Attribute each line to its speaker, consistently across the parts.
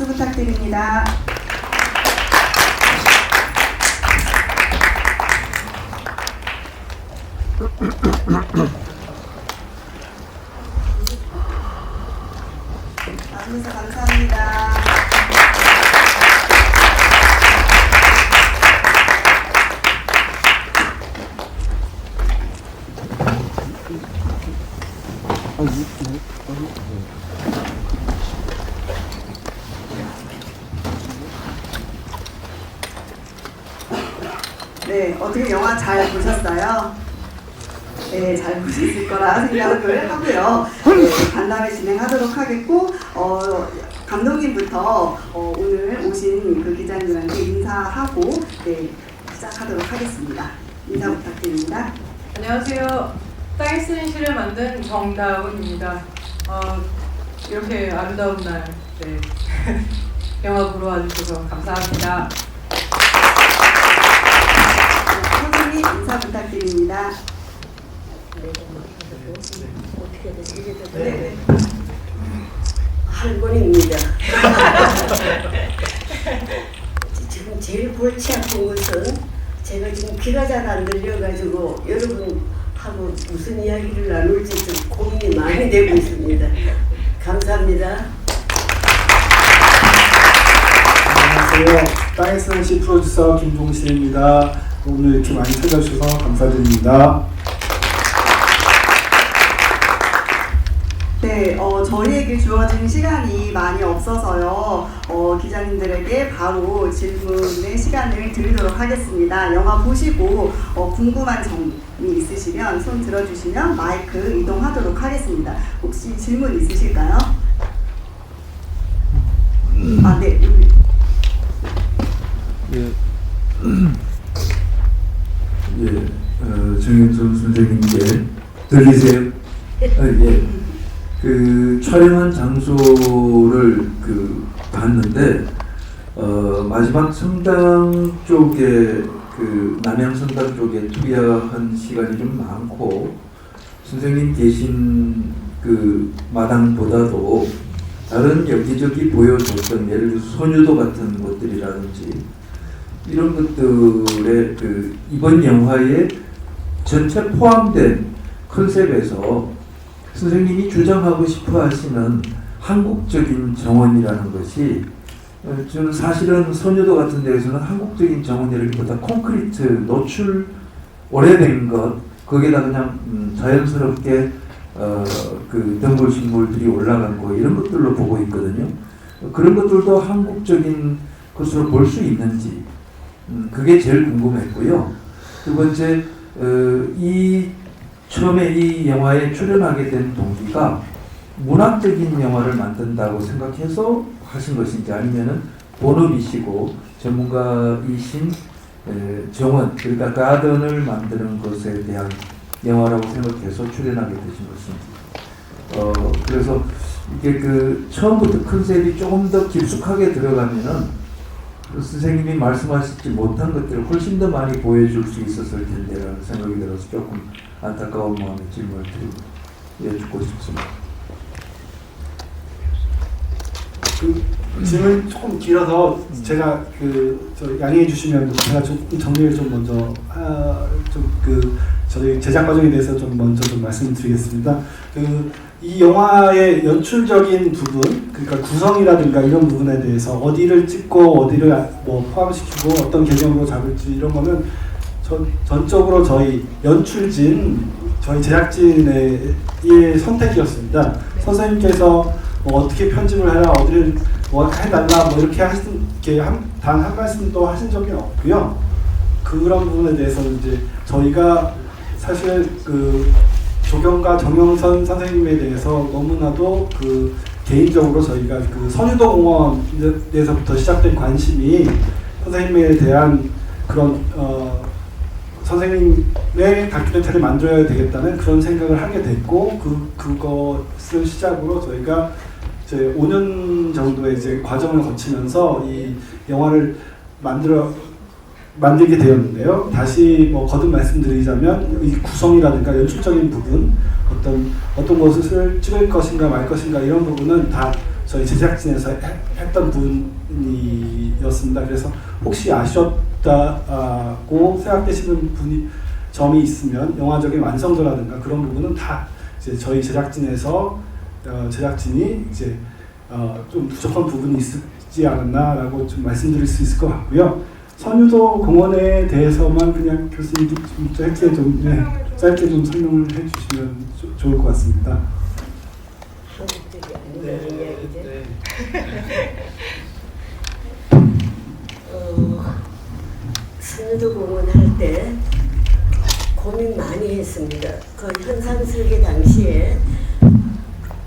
Speaker 1: 박수 부탁드립니다. 와주셔서 감사합니다. 네, 어떻게 영화 잘 보셨어요? 네, 잘 보셨을 거라 생각을 하고요. 네, 간담회 진행하도록 하겠고, 감독님부터 오늘 오신 그 기자님한테 인사하고 네, 시작하도록 하겠습니다. 인사 부탁드립니다.
Speaker 2: 안녕하세요. 땅에 쓰는 시를 만든 정다운입니다. 이렇게 아름다운 날 네. 영화 보러 와주셔서 감사합니다.
Speaker 1: 선생님 인사 부탁드립니다. 네.
Speaker 3: 할머니입니다. 지금 제일 골치 아픈 것은 제가 지금 귀가 잘 안 들려가지고 여러분하고 무슨 이야기를 나눌지 좀 고민이 많이 되고 있습니다. 감사합니다.
Speaker 4: 안녕하세요. 땅에 쓰는 시 프로듀서 김종실입니다. 오늘 이렇게 많이 찾아주셔서 감사드립니다.
Speaker 1: 네, 저희에게 주어진 시간이 많이 없어서요. 기자님들에게 바로 질문의 시간을 드리도록 하겠습니다. 영화 보시고 궁금한 점이 있으시면 손 들어주시면 마이크 이동하도록 하겠습니다. 혹시 질문 있으실까요? 아, 네.
Speaker 5: 정영선 선생님께 들리세요? 예. 그 촬영한 장소를 봤는데 마지막 성당 쪽에 남양 성당 쪽에 투여한 시간이 좀 많고 선생님 계신 그 마당보다도 다른 여기저기 보여줬던 예를 들어서 소녀도 같은 것들이라든지 이런 것들의 이번 영화에 전체 포함된 컨셉에서 선생님이 주장하고 싶어 하시는 한국적인 정원이라는 것이 저는 사실은 소녀도 같은 데에서는 한국적인 정원이라기보다 콘크리트, 노출 오래된 것 거기에다 그냥 자연스럽게 그 덩굴식물들이 올라간 거 이런 것들로 보고 있거든요. 그런 것들도 한국적인 것으로 볼 수 있는지 그게 제일 궁금했고요. 두 번째 처음에 이 영화에 출연하게 된 동기가 문학적인 영화를 만든다고 생각해서 하신 것인지 아니면은 본업이시고 전문가이신 정원 그러니까 가든을 만드는 것에 대한 영화라고 생각해서 출연하게 되신 것인지 그래서 이게 처음부터 컨셉이 조금 더 깊숙하게 들어가면은 선생님이 말씀하시지 못한 것들을 훨씬 더 많이 보여줄 수 있었을 텐데라는 생각이 들어서 조금 안타까운 마음에 질문을 드리고 싶습니다.
Speaker 4: 질문이 조금 길어서 제가 양해해 주시면 제가 좀 정리를 좀 먼저 저희 제작 과정에 대해서 좀 먼저 좀 말씀드리겠습니다. 이 영화의 연출적인 부분, 그러니까 구성이라든가 이런 부분에 대해서 어디를 찍고 어디를 포함시키고 어떤 개념으로 잡을지 이런 거는 전적으로 저희 연출진, 저희 제작진의 선택이었습니다. 선생님께서 어떻게 편집을 해라, 어디를 해달라, 이렇게 단 한 말씀도 하신 적이 없고요. 그런 부분에 대해서는 이제 저희가 사실 조경가 정영선 선생님에 대해서 너무나도 개인적으로 저희가 선유도 공원에서부터 시작된 관심이 선생님에 대한 그런 선생님의 다큐멘터리를 만들어야 되겠다는 그런 생각을 하게 됐고 그것을 시작으로 저희가 이제 5년 정도의 이제 과정을 거치면서 이 영화를 만들게 되었는데요. 다시 거듭 말씀드리자면 이 구성이라든가 연출적인 부분, 어떤 것을 찍을 것인가 말 것인가 이런 부분은 다 저희 제작진에서 했던 분이었습니다. 그래서 혹시 아쉬웠다고 생각되시는 점이 있으면 영화적인 완성도라든가 그런 부분은 다 이제 저희 제작진에서 제작진이 이제 좀 부족한 부분이 있지 않았나라고 좀 말씀드릴 수 있을 것 같고요. 선유도 공원에 대해서만 그냥 교수님도 좀 짧게 좀 설명을 해주시면 좋을 것 같습니다.
Speaker 3: 한국적이 아닌 이야기죠. 선유도 공원 할 때 고민 많이 했습니다. 그 현상 설계 당시에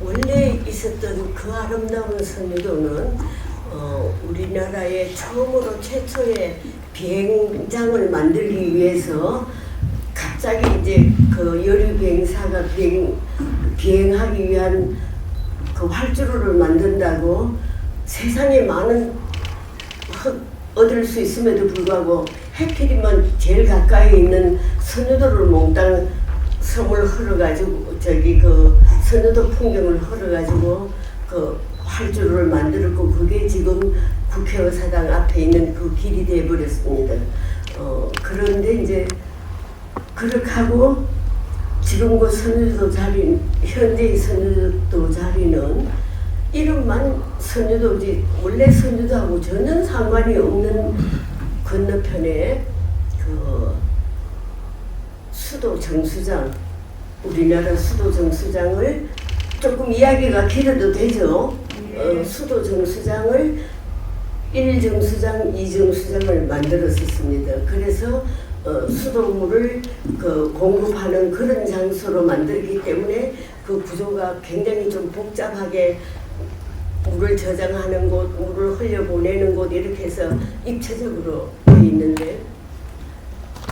Speaker 3: 원래 있었던 그 아름다운 선유도는 우리나라의 처음으로 최초의 비행장을 만들기 위해서 갑자기 이제 그 여류 비행사가 비행하기 위한 그 활주로를 만든다고 세상에 많은 얻을 수 있음에도 불구하고 해필이면 제일 가까이 있는 선유도를 몽땅 섬을 흘러가지고 그 선유도 풍경을 흘러가지고 그 활주로를 만들었고 그게 지금 국회의사당 앞에 있는 그 길이 되어버렸습니다. 그런데 이제 그렇게 하고 지금 그 선유도 자리, 현재의 선유도 자리는 이름만 선유도지 원래 선유도하고 전혀 상관이 없는 건너편에 그 수도 정수장, 우리나라 수도 정수장을 조금 이야기가 길어도 되죠. 수도 정수장을 1정수장, 2정수장을 만들었었습니다. 그래서 수돗물을 공급하는 그런 장소로 만들기 때문에 그 구조가 굉장히 좀 복잡하게 물을 저장하는 곳, 물을 흘려보내는 곳 이렇게 해서 입체적으로 되어 있는데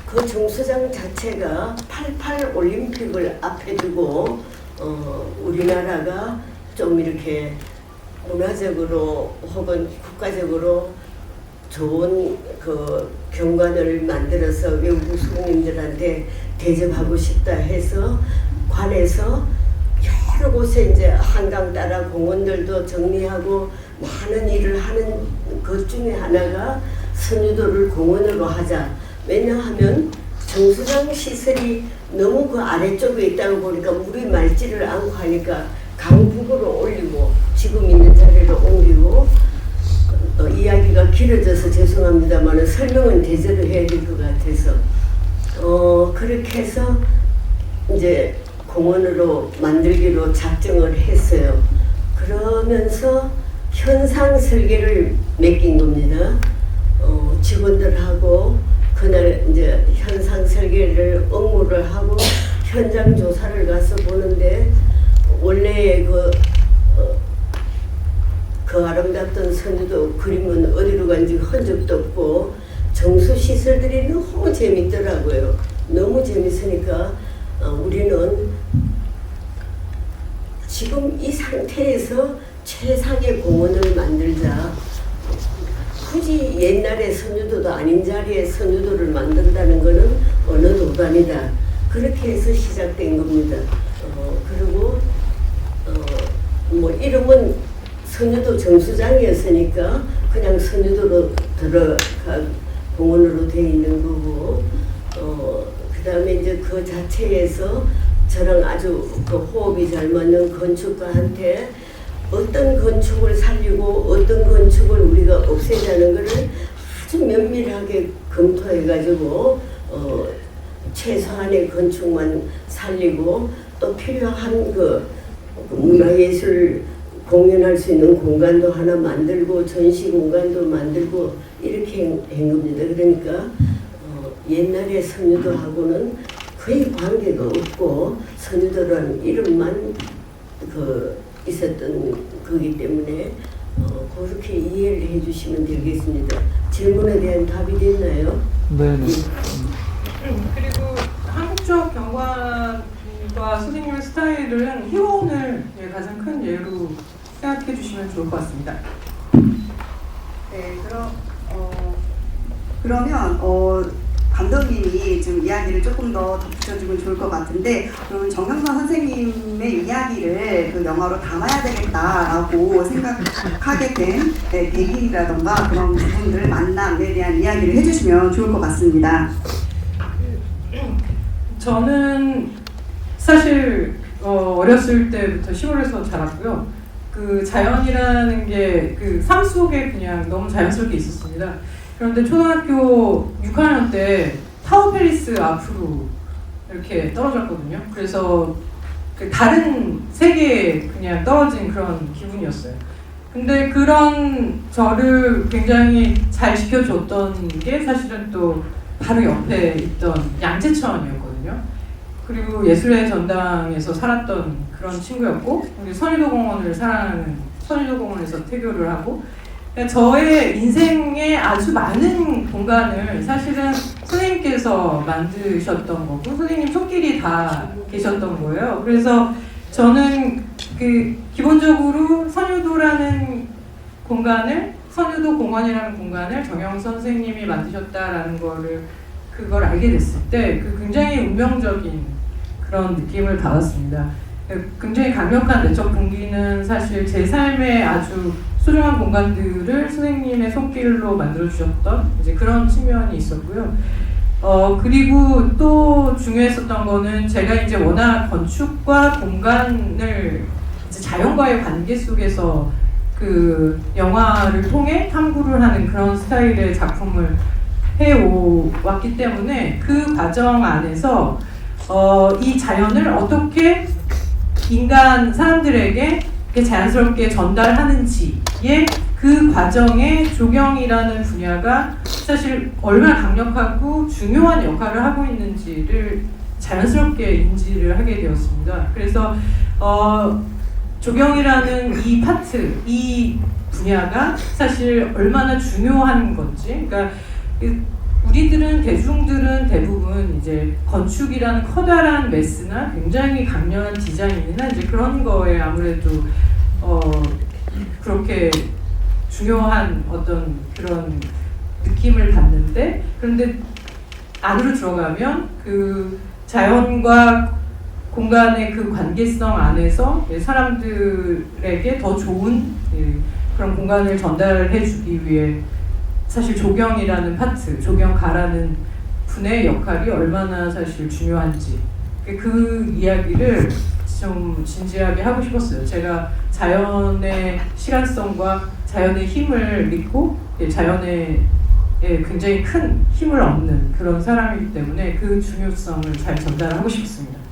Speaker 3: 그 정수장 자체가 88 올림픽을 앞에 두고 우리나라가 좀 이렇게 문화적으로 혹은 국가적으로 좋은 그 경관을 만들어서 외국 손님들한테 대접하고 싶다 해서 관에서 여러 곳에 이제 한강 따라 공원들도 정리하고 많은 일을 하는 것 중에 하나가 선유도를 공원으로 하자. 왜냐하면 정수장 시설이 너무 그 아래쪽에 있다고 보니까 물이 맑지를 않고 하니까 강북으로 올리고 지금 있는 자리로 옮기고 이야기가 길어져서 죄송합니다만 설명은 대제로 해야 될 것 같아서 그렇게 해서 이제 공원으로 만들기로 작정을 했어요. 그러면서 현상 설계를 맡긴 겁니다. 직원들하고 그날 이제 현상 설계를 업무를 하고 현장 조사를 가서 보는데 원래 그 아름답던 선유도 그림은 어디로 간지 흔적도 없고 정수 시설들이 너무 재밌더라고요. 너무 재밌으니까 우리는 지금 이 상태에서 최상의 공원을 만들자. 굳이 옛날의 선유도도 아닌 자리에 선유도를 만든다는 것은 어느 도단이다. 그렇게 해서 시작된 겁니다. 그리고 뭐 이름은 선유도 정수장이었으니까 그냥 선유도로 들어가 공원으로 되어 있는 거고 그 다음에 이제 그 자체에서 저랑 아주 그 호흡이 잘 맞는 건축가한테 어떤 건축을 살리고 어떤 건축을 우리가 없애자는 것을 아주 면밀하게 검토해가지고 최소한의 건축만 살리고 또 필요한 그 문화예술 공연할 수 있는 공간도 하나 만들고 전시 공간도 만들고 이렇게 한 겁니다. 그러니까 옛날의 선유도하고는 거의 관계가 없고 선유도라는 이름만 있었던 거기 때문에 그렇게 이해를 해주시면 되겠습니다. 질문에 대한 답이 됐나요?
Speaker 5: 네.
Speaker 2: 그리고 한국적 경관과 선생님의 스타일은 희원을 가장 큰 예로 생각해 주시면 좋을 것 같습니다.
Speaker 1: 네, 그러면 감독님이 좀 이야기를 조금 더 덧붙여주면 좋을 것 같은데, 그러면 정영선 선생님의 이야기를 그 영화로 담아야 되겠다라고 생각하게 된 계기라던가 그런 부분들, 만남에 대한 이야기를 해주시면 좋을 것 같습니다.
Speaker 2: 저는 사실 어렸을 때부터 시골에서 자랐고요. 그 자연이라는 게 그 삶 속에 그냥 너무 자연스럽게 있었습니다. 그런데 초등학교 6학년 때 타워 팰리스 앞으로 이렇게 떨어졌거든요. 그래서 그 다른 세계에 그냥 떨어진 그런 기분이었어요. 근데 그런 저를 굉장히 잘 지켜줬던 게 사실은 또 바로 옆에 있던 양재천이었거든요. 그리고 예술의 전당에서 살았던 그런 친구였고, 우리 선유도공원을 사랑하는 선유도공원에서 태교를 하고, 저의 인생의 아주 많은 공간을 사실은 선생님께서 만드셨던 거고, 선생님 손길이 다 계셨던 거예요. 그래서 저는 그 기본적으로 선유도라는 공간을, 선유도 공원이라는 공간을 정영선 선생님이 만드셨다라는 그걸 알게 됐을 때 그 굉장히 운명적인 그런 느낌을 받았습니다. 굉장히 강력한 내적 동기는 사실 제 삶의 아주 소중한 공간들을 선생님의 손길로 만들어주셨던 이제 그런 측면이 있었고요. 그리고 또 중요했었던 거는 제가 이제 워낙 건축과 공간을 이제 자연과의 관계 속에서 그 영화를 통해 탐구를 하는 그런 스타일의 작품을 해왔기 때문에 그 과정 안에서 이 자연을 어떻게 사람들에게 자연스럽게 전달하는지의 그 과정에 조경이라는 분야가 사실 얼마나 강력하고 중요한 역할을 하고 있는지를 자연스럽게 인지를 하게 되었습니다. 그래서 조경이라는 이 파트, 이 분야가 사실 얼마나 중요한 건지, 그러니까 대중들은 대부분 이제 건축이라는 커다란 메스나 굉장히 강렬한 디자인이나 이제 그런 거에 아무래도 그렇게 중요한 어떤 그런 느낌을 받는데, 그런데 안으로 들어가면 그 자연과 공간의 그 관계성 안에서 사람들에게 더 좋은 그런 공간을 전달해 주기 위해 사실 조경이라는 파트, 조경가라는 분의 역할이 얼마나 사실 중요한지 그 이야기를 좀 진지하게 하고 싶었어요. 제가 자연의 시간성과 자연의 힘을 믿고 자연에 굉장히 큰 힘을 얻는 그런 사람이기 때문에 그 중요성을 잘 전달하고 싶습니다.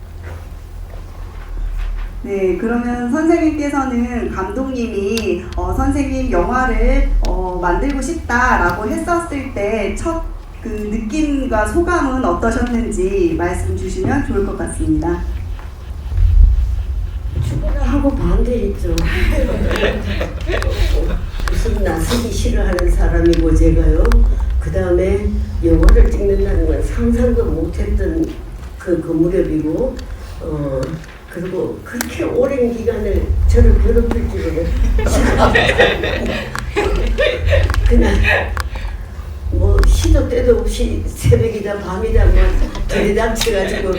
Speaker 1: 네, 그러면 선생님께서는 감독님이 선생님 영화를 만들고 싶다라고 했었을 때 첫 그 느낌과 소감은 어떠셨는지 말씀 주시면 좋을 것 같습니다.
Speaker 3: 하고 반대했죠. 무슨 나서기 싫어하는 사람이고 제가요. 그 다음에 영화를 찍는다는 건 상상도 못했던 그 무렵이고, 그리고 그렇게 오랜 기간을 저를 괴롭힐 줄은 그날 뭐 시도 때도 없이 새벽이다 밤이다 뭐 들이닥쳐가지고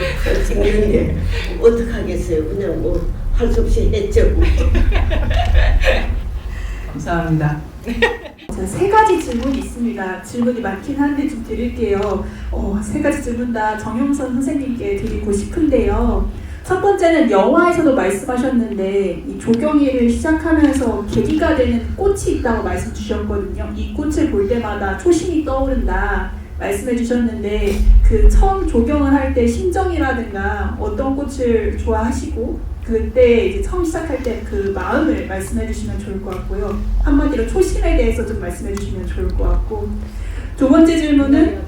Speaker 3: 찍는데 어떡하겠어요. 그냥 뭐 할 수 없이 했죠.
Speaker 2: 감사합니다.
Speaker 6: 자, 세 가지 질문이 있습니다. 질문이 많긴 한데 좀 드릴게요. 세 가지 질문 다 정영선 선생님께 드리고 싶은데요. 첫 번째는 영화에서도 말씀하셨는데 이 조경일을 시작하면서 계기가 되는 꽃이 있다고 말씀 주셨거든요. 이 꽃을 볼 때마다 초심이 떠오른다 말씀해 주셨는데, 그 처음 조경을 할 때 심정이라든가 어떤 꽃을 좋아하시고 그때 이제 처음 시작할 때 그 마음을 말씀해 주시면 좋을 것 같고요. 한마디로 초심에 대해서 좀 말씀해 주시면 좋을 것 같고, 두 번째 질문은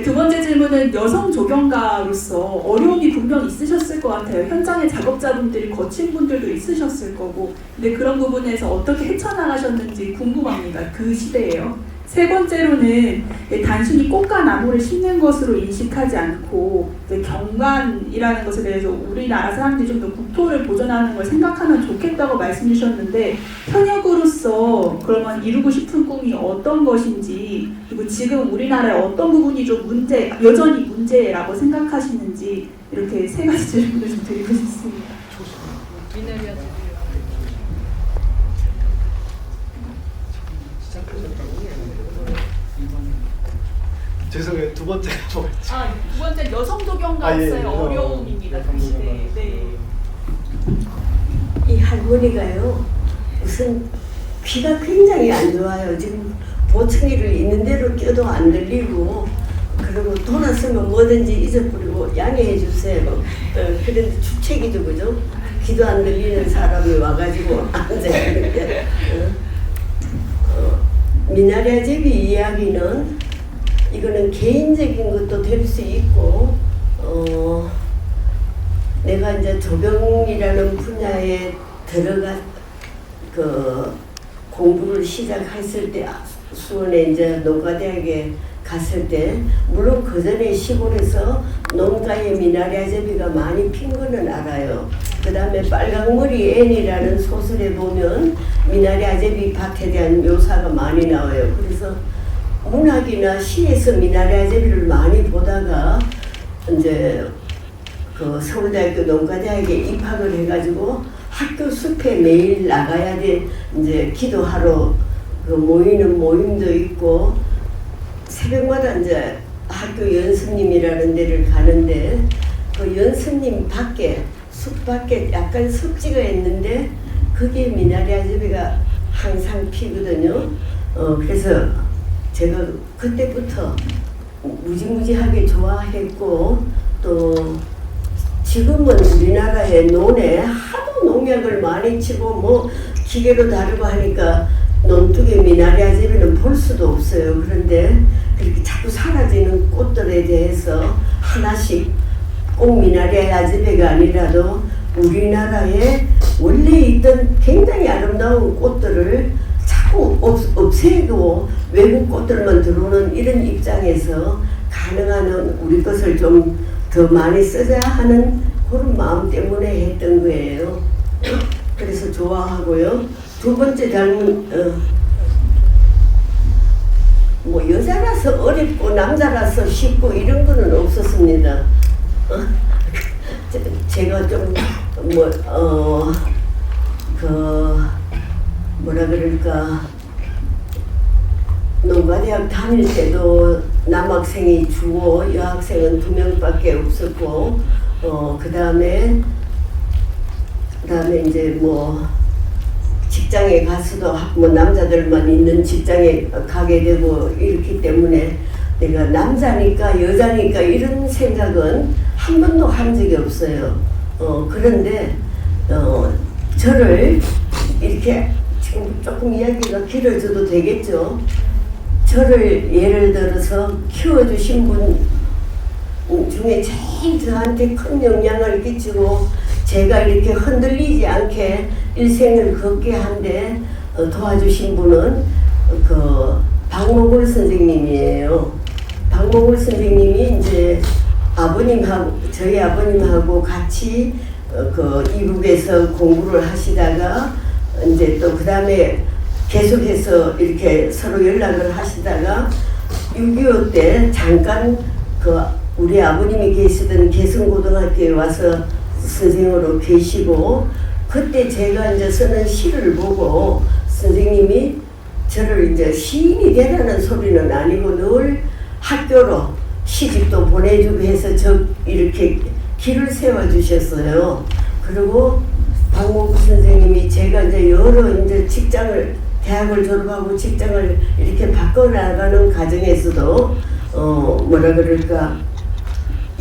Speaker 6: 두 번째 질문은 여성 조경가로서 어려움이 분명 있으셨을 것 같아요. 현장의 작업자분들이 거친 분들도 있으셨을 거고, 근데 그런 부분에서 어떻게 헤쳐나가셨는지 궁금합니다. 그 시대에요. 세 번째로는 단순히 꽃과 나무를 심는 것으로 인식하지 않고 경관이라는 것에 대해서 우리나라 사람들이 좀 더 국토를 보존하는 걸 생각하면 좋겠다고 말씀 주셨는데 현역으로서 그러면 이루고 싶은 꿈이 어떤 것인지 그리고 지금 우리나라의 어떤 부분이 좀 여전히 문제라고 생각하시는지 이렇게 세 가지 질문을 좀 드리고 싶습니다.
Speaker 4: 죄송해요. 두 번째가 뭐였죠?
Speaker 6: 두 번째 여성 적용가
Speaker 4: 예,
Speaker 6: 없어요. 어려움입니다. 그 시대에. 네.
Speaker 3: 이 할머니가요, 우선 귀가 굉장히 안 좋아요. 지금 보청기를 있는 대로 껴도 안 들리고, 그리고 돌아서면 뭐든지 잊어버리고 양해해 주세요. 그런데 주책이죠, 그죠? 귀도 안 들리는 사람이 와가지고 앉아있는데, 미나리 아제비 이야기는 이거는 개인적인 것도 될 수 있고, 내가 이제 조경이라는 분야에 공부를 시작했을 때 수원에 이제 농가대학에 갔을 때 물론 그 전에 시골에서 농가에 미나리 아제비가 많이 핀 거는 알아요. 그 다음에 빨강머리 앤이라는 소설에 보면 미나리 아제비 밭에 대한 묘사가 많이 나와요. 그래서 문학이나 시에서 미나리 아제비를 많이 보다가 이제 그 서울대학교 농가대학에 입학을 해가지고 학교 숲에 매일 나가야 돼. 이제 기도하러 그 모이는 모임도 있고 새벽마다 이제 학교 연습님이라는 데를 가는데 그 연습님 밖에 숲 밖에 약간 습지가 있는데 거기에 미나리 아제비가 항상 피거든요. 그래서 제가 그때부터 무지무지하게 좋아했고 또 지금은 우리나라의 논에 하도 농약을 많이 치고 뭐 기계로 다루고 하니까 논둑의 미나리 아제비는 볼 수도 없어요. 그런데 그렇게 자꾸 사라지는 꽃들에 대해서 하나씩 꼭 미나리 아제비가 아니라도 우리나라에 원래 있던 굉장히 아름다운 꽃들을 자꾸 없애고 외국 꽃들만 들어오는 이런 입장에서 가능한 우리 것을 좀 더 많이 쓰자 하는 그런 마음 때문에 했던 거예요. 그래서 좋아하고요. 두 번째 질문, 뭐 여자라서 어렵고 남자라서 쉽고 이런 거는 없었습니다. 제가 좀 뭐라 그럴까, 농가대학 다닐 때도 남학생이 주고 여학생은 2명밖에 없었고, 그 다음에 이제 뭐 직장에 가서도 뭐 남자들만 있는 직장에 가게 되고 이렇기 때문에 내가 남자니까 여자니까 이런 생각은 한 번도 한 적이 없어요. 그런데 저를 이렇게 지금 조금 이야기가 길어져도 되겠죠. 저를 예를 들어서 키워주신 분 중에 제일 저한테 큰 영향을 끼치고 제가 이렇게 흔들리지 않게 일생을 걷게 한데 도와주신 분은 그 박목월 선생님이에요. 박목월 선생님이 이제 저희 아버님하고 같이 그 이북에서 공부를 하시다가 이제 또 그 다음에 계속해서 이렇게 서로 연락을 하시다가 6.25 때 잠깐 그 우리 아버님이 계시던 개성고등학교에 와서 선생으로 계시고 그때 제가 이제 쓰는 시를 보고 선생님이 저를 이제 시인이 되라는 소리는 아니고 늘 학교로 시집도 보내주고 해서 저 이렇게 길을 세워주셨어요. 그리고 박목구 선생님이 제가 이제 여러 이제 대학을 졸업하고 직장을 이렇게 바꿔나가는 과정에서도 뭐라 그럴까,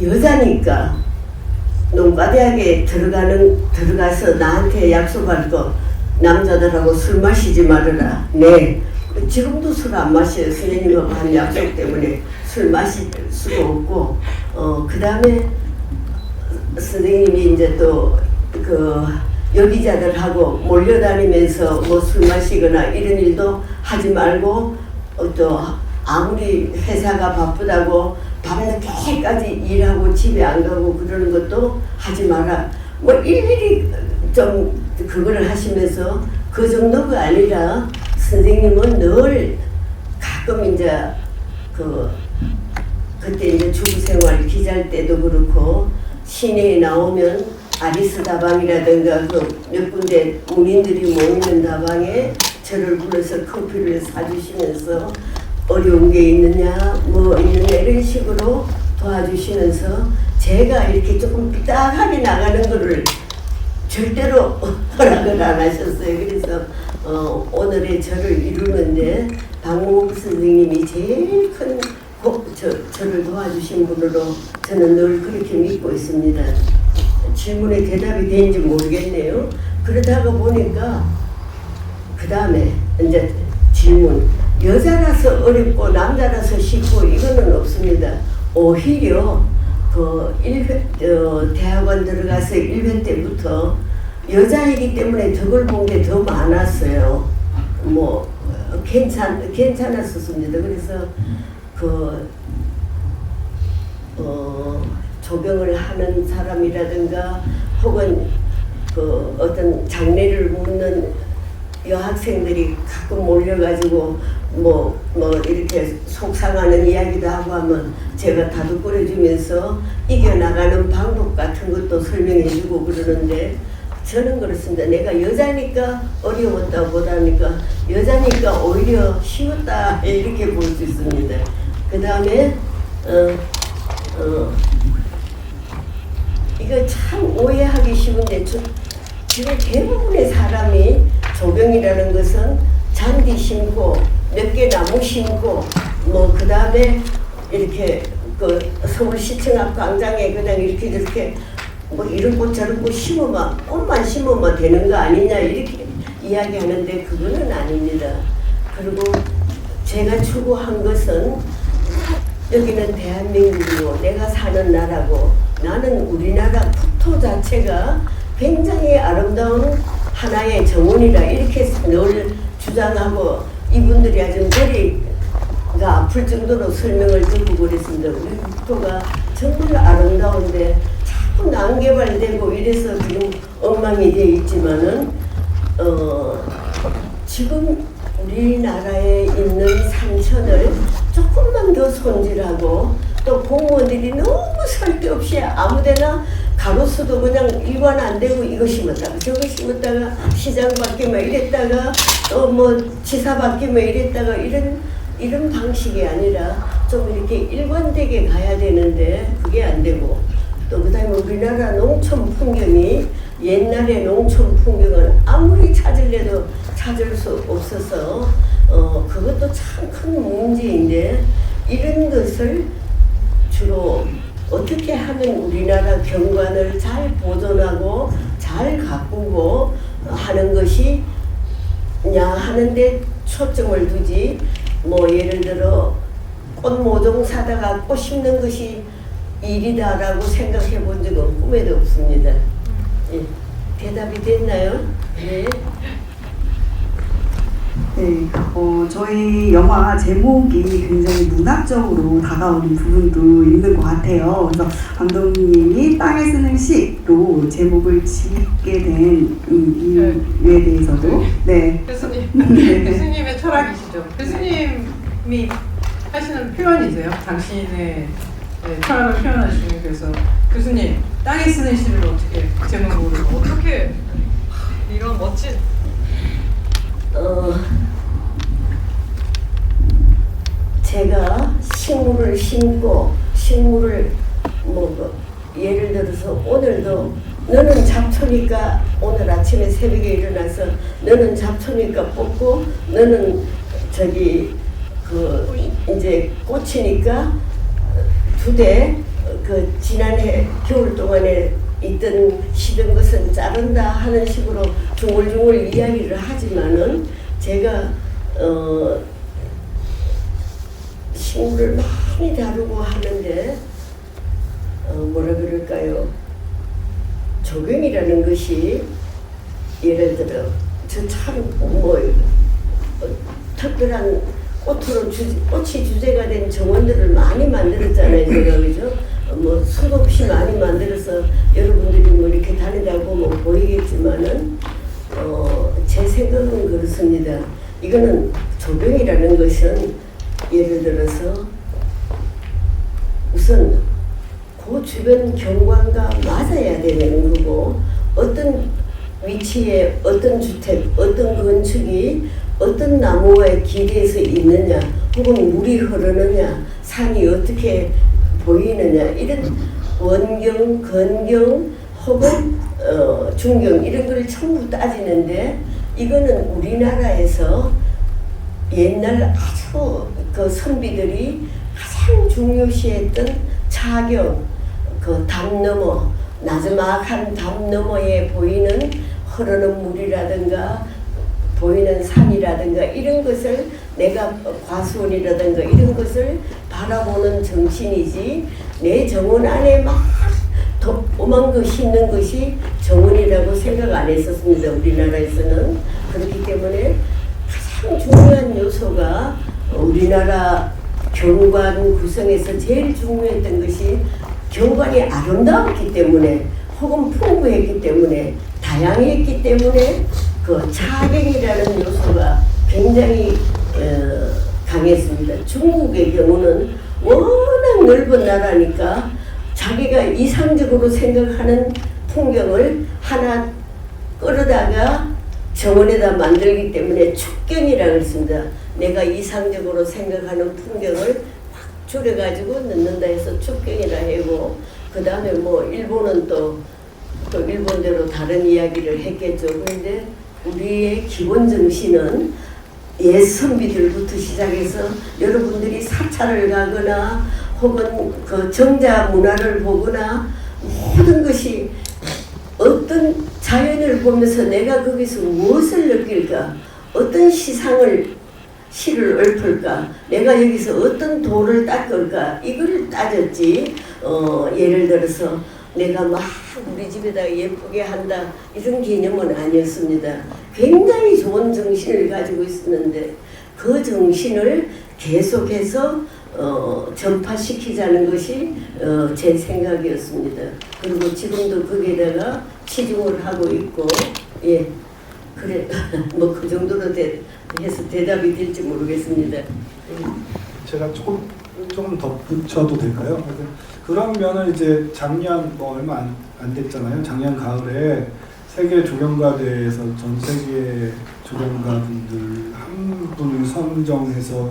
Speaker 3: 여자니까 농가대학에 들어가서 나한테 약속할 거 남자들하고 술 마시지 말아라. 네. 지금도 술 안 마셔요. 선생님하고 한 약속 때문에 술 마실 수가 없고, 그 다음에 선생님이 이제 또 여기자들하고 몰려다니면서 뭐 술 마시거나 이런 일도 하지 말고 또 아무리 회사가 바쁘다고 밤늦게까지 일하고 집에 안 가고 그러는 것도 하지 마라. 뭐 일일이 좀 그거를 하시면서 그 정도가 아니라 선생님은 늘 가끔 이제 그때 이제 주부생활 기자할 때도 그렇고 시내에 나오면 아리스 다방이라든가 그 몇 군데 문인들이 모이는 다방에 저를 불러서 커피를 사주시면서 어려운 게 있느냐 뭐 있느냐 이런 식으로 도와주시면서 제가 이렇게 조금 삐딱하게 나가는 거를 절대로 허락을 안 하셨어요. 그래서 오늘의 저를 이루는데 박몽욱 선생님이 제일 큰 저를 도와주신 분으로 저는 늘 그렇게 믿고 있습니다. 질문에 대답이 되는지 모르겠네요. 그러다가 보니까 그 다음에 이제 질문, 여자라서 어렵고 남자라서 쉽고 이거는 없습니다. 오히려 대학원 들어가서 1회 때부터 여자이기 때문에 덕을 본 게 더 많았어요. 뭐 괜찮았었습니다. 그래서 조병을 하는 사람이라든가 혹은 어떤 장례를 묻는 여학생들이 가끔 몰려가지고 뭐 이렇게 속상하는 이야기도 하고 하면 제가 다독거려주면서 이겨나가는 방법 같은 것도 설명해주고 그러는데 저는 그렇습니다. 내가 여자니까 어려웠다 보다니까 여자니까 오히려 쉬웠다 이렇게 볼 수 있습니다. 그 다음에 이거 참 오해하기 쉬운데 지금 대부분의 사람이 조병이라는 것은 잔디 심고 몇 개 나무 심고 뭐 그 다음에 이렇게 서울시청 앞 광장에 그냥 이렇게 저렇게 뭐 이런 꽃 저런 꽃 심으면 꽃만 심으면 되는 거 아니냐 이렇게 이야기하는데 그거는 아닙니다. 그리고 제가 추구한 것은 여기는 대한민국이고 내가 사는 나라고 나는 우리나라 국토 자체가 굉장히 아름다운 하나의 정원이라 이렇게 늘 주장하고 이분들이 아주 머리가 아플 정도로 설명을 듣고 그랬습니다. 우리 국토가 정말 아름다운데 자꾸 난개발되고 이래서 지금 엉망이 되어 있지만은 지금 우리나라에 있는 산천을 조금만 더 손질하고 또 공무원들이 너무 설 데 없이 아무데나 가로수도 그냥 일관 안 되고 이거 심었다가 저거 심었다가 시장 바뀌면 이랬다가 또 뭐 지사 바뀌면 이랬다가 이런 방식이 아니라 좀 이렇게 일관되게 가야 되는데 그게 안 되고 또 그다음에 우리나라 농촌 풍경이 옛날의 농촌 풍경은 아무리 찾으려도 찾을 수 없어서 그것도 참 큰 문제인데 이런 것을 주로 어떻게 하면 우리나라 경관을 잘 보존하고 잘 가꾸고 하는 것이냐 하는데 초점을 두지 뭐 예를 들어 꽃 모종 사다가 꽃 심는 것이 일이다라고 생각해 본 적은 꿈에도 없습니다. 예. 대답이 됐나요? 네.
Speaker 1: 네, 저희 영화 제목이 굉장히 문학적으로 다가오는 부분도 있는 것 같아요. 그래서 감독님이 땅에 쓰는 시로 제목을 짓게 된 이유에 대해서도 네.
Speaker 2: 교수님,
Speaker 1: 네.
Speaker 2: 교수님의 철학이시죠. 교수님이 하시는 표현이세요. 당신의 철학을 표현하시는 그래서 교수님 땅에 쓰는 시를 어떻게 제목으로 어떻게 이런 멋진
Speaker 3: 제가 식물을 심고 식물을 예를 들어서 오늘도 너는 잡초니까 오늘 아침에 새벽에 일어나서 너는 잡초니까 뽑고 너는 이제 꽃이니까 2대 지난해 겨울 동안에 시든 것은 자른다 하는 식으로 중얼중얼 이야기를 하지만은 제가 식물을 많이 다루고 하는데 뭐라 그럴까요? 조경이라는 것이 예를 들어 저 참 특별한 꽃이 주제가 된 정원들을 많이 만들었잖아요, 제가 그죠? 뭐 수없이 많이 만들어서 여러분들이 뭐 이렇게 다니다 보면 보이겠지만은 제 생각은 그렇습니다. 이거는 조경이라는 것은 예를 들어서 우선 그 주변 경관과 맞아야 되는 거고 어떤 위치에 어떤 주택, 어떤 건축이 어떤 나무에 기대서 있느냐 혹은 물이 흐르느냐 산이 어떻게 보이느냐 이런 원경, 건경 혹은 중경 이런 걸 전부 따지는데 이거는 우리나라에서 옛날 아주 그 선비들이 가장 중요시했던 차경, 그 담 너머, 나지막한 담 너머에 보이는 흐르는 물이라든가 보이는 산이라든가 이런 것을 내가 과수원이라든가 이런 것을 바라보는 정신이지 내 정원 안에 막 오만 것이 있는 것이 정원이라고 생각 안 했었습니다. 우리나라에서는. 그렇기 때문에 가장 중요한 요소가 우리나라 경관 구성에서 제일 중요했던 것이 경관이 아름다웠기 때문에 혹은 풍부했기 때문에 다양했기 때문에 그 차경이라는 요소가 굉장히 강했습니다. 중국의 경우는 워낙 넓은 나라니까 자기가 이상적으로 생각하는 풍경을 하나 끌어다가 정원에다 만들기 때문에 축경이라고 했습니다. 내가 이상적으로 생각하는 풍경을 확 줄여가지고 넣는다 해서 축경이라 하고 그 다음에 뭐 일본은 또 일본대로 다른 이야기를 했겠죠. 그런데 우리의 기본 정신은 옛 선비들부터 시작해서 여러분들이 사찰을 가거나 혹은 그 정자 문화를 보거나 모든 것이 어떤 자연을 보면서 내가 거기서 무엇을 느낄까, 어떤 시를 읊을까, 내가 여기서 어떤 돌을 닦을까 이걸 따졌지. 예를 들어서 내가 막 우리 집에다 예쁘게 한다 이런 개념은 아니었습니다. 굉장히 좋은 정신을 가지고 있었는데 그 정신을 계속해서 전파시키자는 것이 제 생각이었습니다. 그리고 지금도 거기에다가 치중을 하고 있고 예 그래 뭐 그 정도로 해서 대답이 될지 모르겠습니다.
Speaker 4: 제가 조금 덧붙여도 될까요? 그러면은 이제 작년 뭐 얼마 안 됐잖아요. 작년 가을에 세계 조경가 대회에서 전 세계 조경가 분들 한 분을 선정해서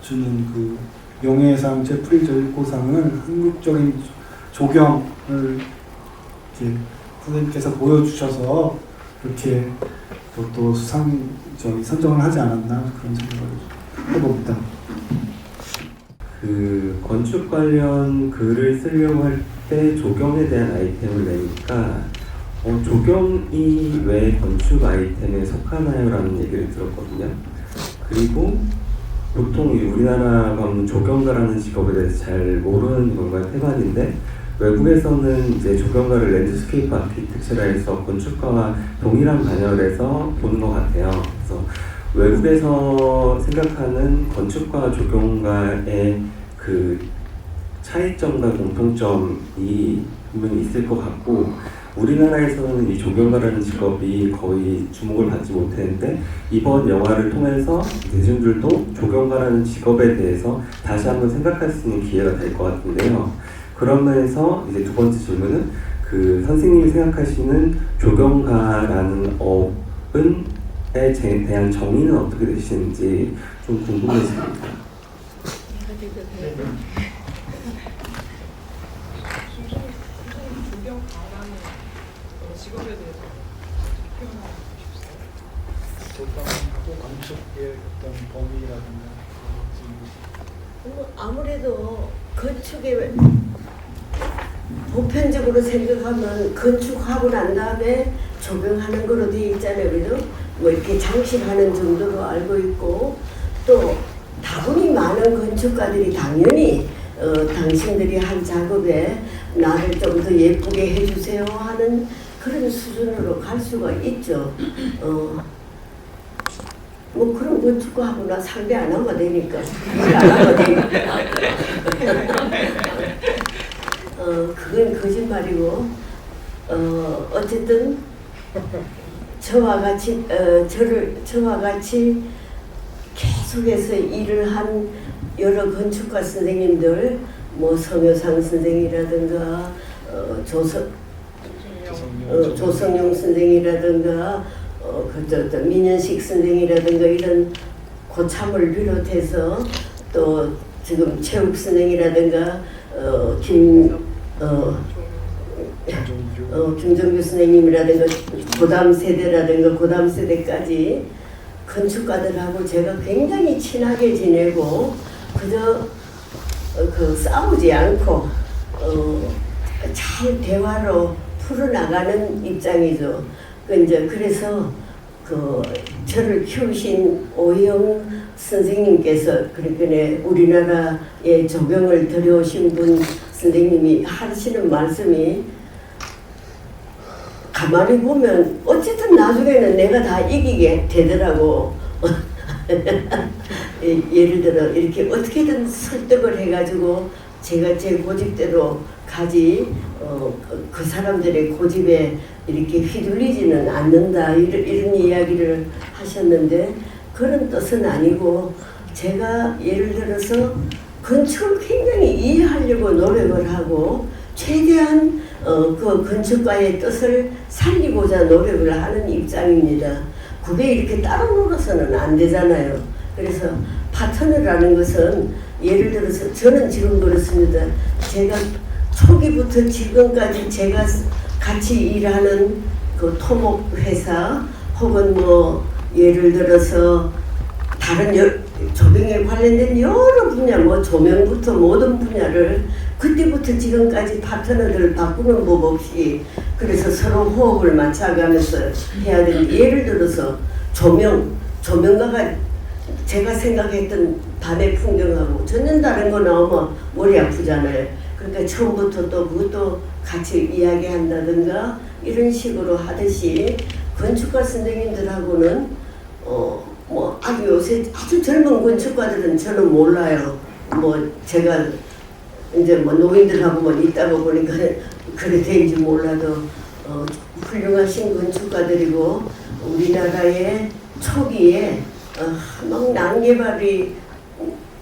Speaker 4: 주는 그 명예상 제프리 절고상을 한국적인 조경을 이렇게 선생님께서 보여주셔서 이렇게 또 선정을 하지 않았나 그런 생각을 해봅니다.
Speaker 7: 그 건축 관련 글을 쓰려고 할 때 조경에 대한 아이템을 내니까 조경이 왜 건축 아이템에 속하나요? 라는 얘기를 들었거든요. 그리고 보통 우리나라가 없는 조경가라는 직업에 대해서 잘 모르는 건가 태반인데 외국에서는 이제 조경가를 랜드스케이프 아키텍처라 해서 건축가와 동일한 반열에서 보는 것 같아요. 그래서 외국에서 생각하는 건축가와 조경가의 그 차이점과 공통점이 분명히 있을 것 같고 우리나라에서는 이 조경가라는 직업이 거의 주목을 받지 못했는데 이번 영화를 통해서 대중들도 조경가라는 직업에 대해서 다시 한번 생각할 수 있는 기회가 될 것 같은데요. 그런 면에서 이제 두 번째 질문은 그 선생님이 생각하시는 조경가라는 업에 대한 정의는 어떻게 되시는지 좀 궁금해집니다.
Speaker 2: 직업에 대해서 표현하고 싶어요.
Speaker 4: 조경하고 건축의 어떤 범위라든가
Speaker 3: 아무래도 건축에 보편적으로 생각하면 건축하고 난 다음에 조경하는 거로 되어 있잖아요. 그죠? 뭐 이렇게 장식하는 정도로 알고 있고 또 다분히 많은 건축가들이 당연히 당신들이 한 작업에 나를 좀 더 예쁘게 해주세요 하는 그런 수준으로 갈 수가 있죠. 뭐 그런 건축가하고나 상대 안 하면 되니까 일 안 하면 되니까 그건 거짓말이고 어쨌든 저와 같이 계속해서 일을 한 여러 건축가 선생님들, 뭐 성효상 선생이라든가 조성용 선생이라든가 민현식 선생이라든가 이런 고참을 비롯해서 또 지금 최욱 선생이라든가 김정규 선생님이라든가 고담 세대라든가 고담 세대까지 건축가들하고 제가 굉장히 친하게 지내고 그저 싸우지 않고 잘 대화로 풀어나가는 입장이죠. 그래서 저를 키우신 오영 선생님께서 그러니까 우리나라에 조경을 들여오신 분 선생님이 하시는 말씀이 가만히 보면 어쨌든 나중에는 내가 다 이기게 되더라고. 예를 들어 이렇게 어떻게든 설득을 해가지고 제가 제 고집대로 가지 그 사람들의 고집에 이렇게 휘둘리지는 않는다 이런 이야기를 하셨는데 그런 뜻은 아니고 제가 예를 들어서 건축을 굉장히 이해하려고 노력을 하고 최대한 그 건축가의 뜻을 살리고자 노력을 하는 입장입니다. 그게 이렇게 따로 놀아서는 안 되잖아요. 그래서 파트너라는 것은 예를 들어서 저는 지금 그렇습니다. 제가 초기부터 지금까지 제가 같이 일하는 그 토목 회사 혹은 뭐 예를 들어서 다른 조경에 관련된 여러 분야 뭐 조명부터 모든 분야를 그때부터 지금까지 파트너들을 바꾸는 법 없이 그래서 서로 호흡을 맞춰가면서 해야 되는 예를 들어서 조명가가 제가 생각했던 밤의 풍경하고 전혀 다른 거 나오면 머리 아프잖아요. 그러니까 처음부터 또 그것도 같이 이야기한다든가 이런 식으로 하듯이 건축가 선생님들하고는 뭐 요새 아주 젊은 건축가들은 저는 몰라요. 뭐 제가 이제 뭐 노인들하고만 있다고 보니까 그래 되는지 몰라도 훌륭하신 건축가들이고 우리나라의 초기에 막 난개발이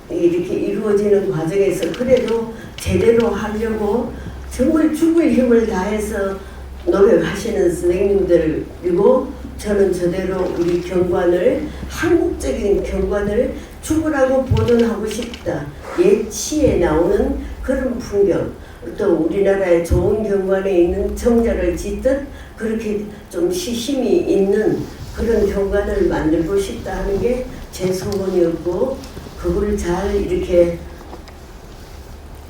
Speaker 3: 이렇게 이루어지는 과정에서 그래도 제대로 하려고 정말 죽을 힘을 다해서 노력하시는 선생님들이고 저는 저대로 우리 경관을 한국적인 경관을 죽으라고 보존하고 싶다. 예시에 나오는 그런 풍경 또 우리나라의 좋은 경관에 있는 정자를 짓듯 그렇게 좀 시심이 있는 그런 경관을 만들고 싶다 하는 게 제 소원이었고 그걸 잘 이렇게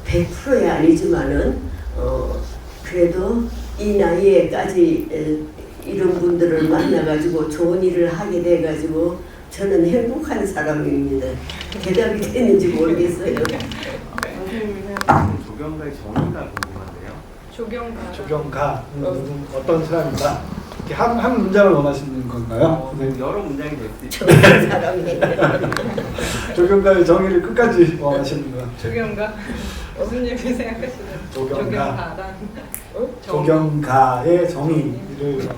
Speaker 3: 100%야 아니지만은 그래도 이 나이에까지 이런 분들을 만나가지고 좋은 일을 하게 돼가지고 저는 행복한 사람입니다. 대답이 됐는지 모르겠어요.
Speaker 8: 조경가의 정의가 궁금한데요.
Speaker 4: 조경가 어떤 사람인가? 이렇게 한 문장을 원하시는 건가요?
Speaker 8: 여러 문장이 될 수 있죠.
Speaker 3: 좋은 사람이에요.
Speaker 4: 조경가의 정의를 끝까지 원하시는 거예요.
Speaker 2: 조경가? 무슨 얘기 생각하시나요?
Speaker 4: 조경가. 조경가의 정의를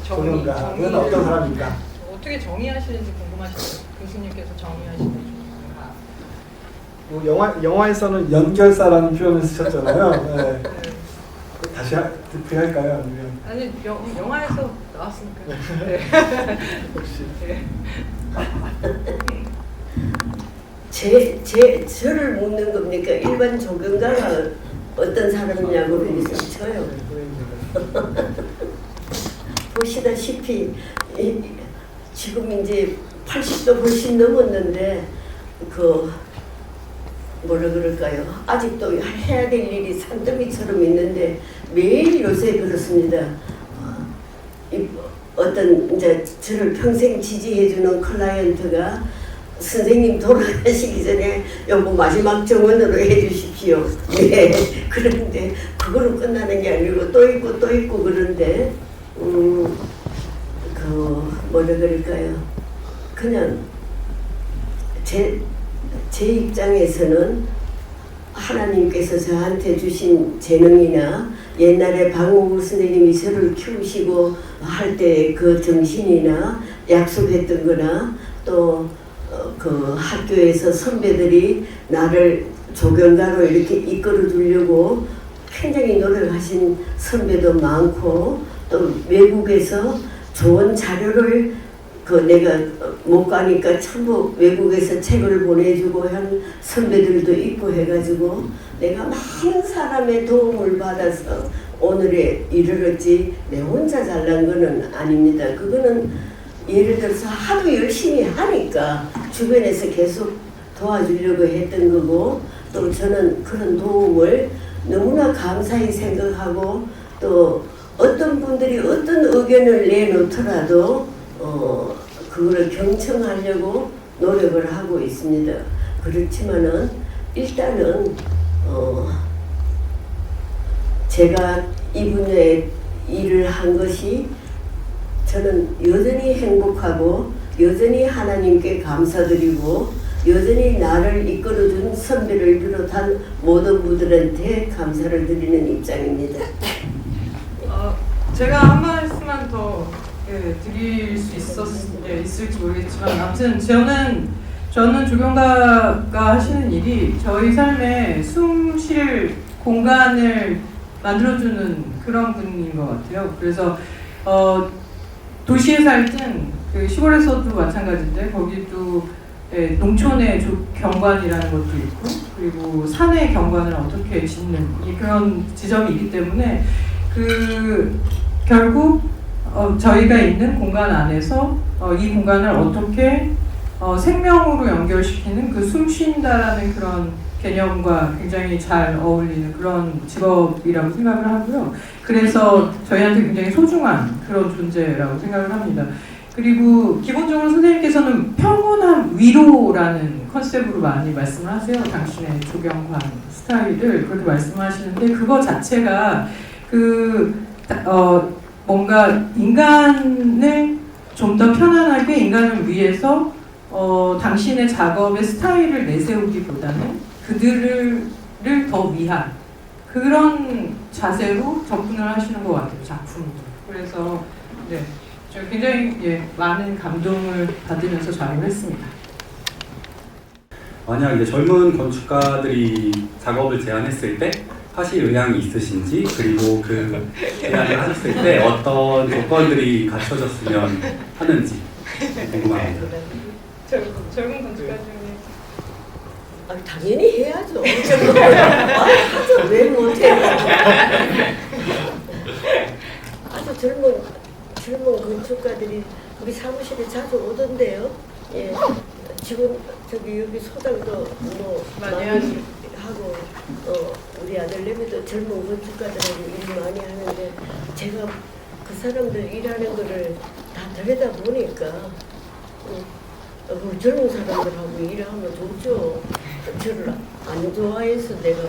Speaker 4: 조경가는 어떤 사람인가?
Speaker 2: 어떻게 정의하시는지 궁금하시죠? 교수님께서 정의하시는 조경가.
Speaker 4: 영화에서는 연결사라는 표현을 쓰셨잖아요. 네. 다시 할까요? 아니면
Speaker 2: 아니 영화에서 나왔으니까. 네.
Speaker 4: 혹시
Speaker 3: 저를 묻는 겁니까? 일반 조경가가 어떤 사람이냐고 그래서 저요. 보시다시피 지금 이제 80도 훨씬 넘었는데 뭐라 그럴까요? 아직도 해야 될 일이 산더미처럼 있는데 매일 요새 그렇습니다. 어떤 이제 저를 평생 지지해주는 클라이언트가 선생님 돌아가시기 전에 여보 마지막 정원으로 해주십시오. 네. 그런데 그거로 끝나는 게 아니고 또 있고 그런데 뭐라 그럴까요? 그냥 제 입장에서는 하나님께서 저한테 주신 재능이나 옛날에 박무구 선생님이 저를 키우시고 할 때 그 정신이나 약속했던 거나 또 그 학교에서 선배들이 나를 조경가로 이렇게 이끌어 주려고 굉장히 노력하신 선배도 많고 또 외국에서 좋은 자료를 내가 못 가니까 전부 외국에서 책을 보내주고 한 선배들도 있고 해가지고 내가 많은 사람의 도움을 받아서 오늘에 이르렀지 내 혼자 잘난 거는 아닙니다. 그거는 예를 들어서 하도 열심히 하니까 주변에서 계속 도와주려고 했던 거고 또 저는 그런 도움을 너무나 감사히 생각하고 또 어떤 분들이 어떤 의견을 내놓더라도 그거를 경청하려고 노력을 하고 있습니다. 그렇지만은 일단은 제가 이 분야에 일을 한 것이 저는 여전히 행복하고 여전히 하나님께 감사드리고 여전히 나를 이끌어준 선배를 비롯한 모든 분들한테 감사를 드리는 입장입니다.
Speaker 2: 제가 한 말씀만 더 드릴 수 있을지 모르겠지만 아무튼 저는 조경가가 하시는 일이 저희 삶에 숨 쉴 공간을 만들어주는 그런 분인 것 같아요. 그래서 도시에 살든 그 시골에서도 마찬가지인데 거기도 농촌의 경관이라는 것도 있고 그리고 산의 경관을 어떻게 짓는 그런 지점이 있기 때문에 결국 저희가 있는 공간 안에서 이 공간을 어떻게 생명으로 연결시키는 그 숨쉰다라는 그런 개념과 굉장히 잘 어울리는 그런 직업이라고 생각을 하고요. 그래서 저희한테 굉장히 소중한 그런 존재라고 생각을 합니다. 그리고 기본적으로 선생님께서는 평온한 위로라는 컨셉으로 많이 말씀을 하세요. 당신의 조경관 스타일을 그렇게 말씀하시는데 그거 자체가 뭔가 인간을 좀 더 편안하게 인간을 위해서 당신의 작업의 스타일을 내세우기보다는 그들을 더 위한 그런 자세로 접근을 하시는 것 같아요. 작품도. 그래서 네, 저 굉장히 많은 감동을 받으면서 작업을 했습니다.
Speaker 9: 만약 이제 젊은 건축가들이 작업을 제안했을 때 하실 의향이 있으신지 그리고 그 제안을 하셨을 때 어떤 조건들이 갖춰졌으면 하는지 궁금합니다.
Speaker 2: 젊은 건축가 중에
Speaker 3: 당연히 해야죠. 하죠. 왜 못해요? 아주 젊은 건축가들이 우리 사무실에 자주 오던데요. 예. 지금 여기 소장도 많이 하고 우리 아들내미도 젊은 건축가들하고 일 많이 하는데 제가 그 사람들 일하는 거를 다 들여다 보니까 그 젊은 사람들하고 일하면 좋죠. 저를 안 좋아해서 내가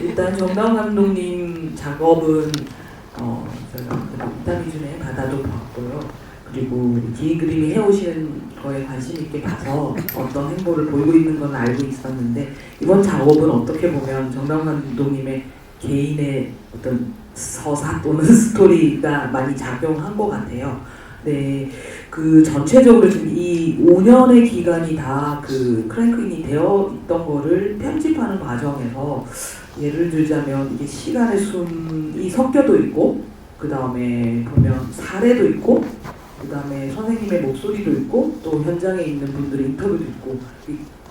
Speaker 10: 일단 정다운 감독님 작업은 제가 이따 기준에 바다도 봤고요. 그리고 긴 그림이 해오시는 거에 관심 있게 봐서 어떤 행보를 보이고 있는 건 알고 있었는데 이번 작업은 어떻게 보면 정다운 감독님의 개인의 어떤 서사 또는 스토리가 많이 작용한 것 같아요. 네, 그 전체적으로 지금 이 5년의 기간이 다 그 크랭크인이 되어 있던 거를 편집하는 과정에서 예를 들자면 이게 시간의 숨이 섞여도 있고 그 다음에 보면 사례도 있고 그 다음에 선생님의 목소리도 있고 또 현장에 있는 분들의 인터뷰도 있고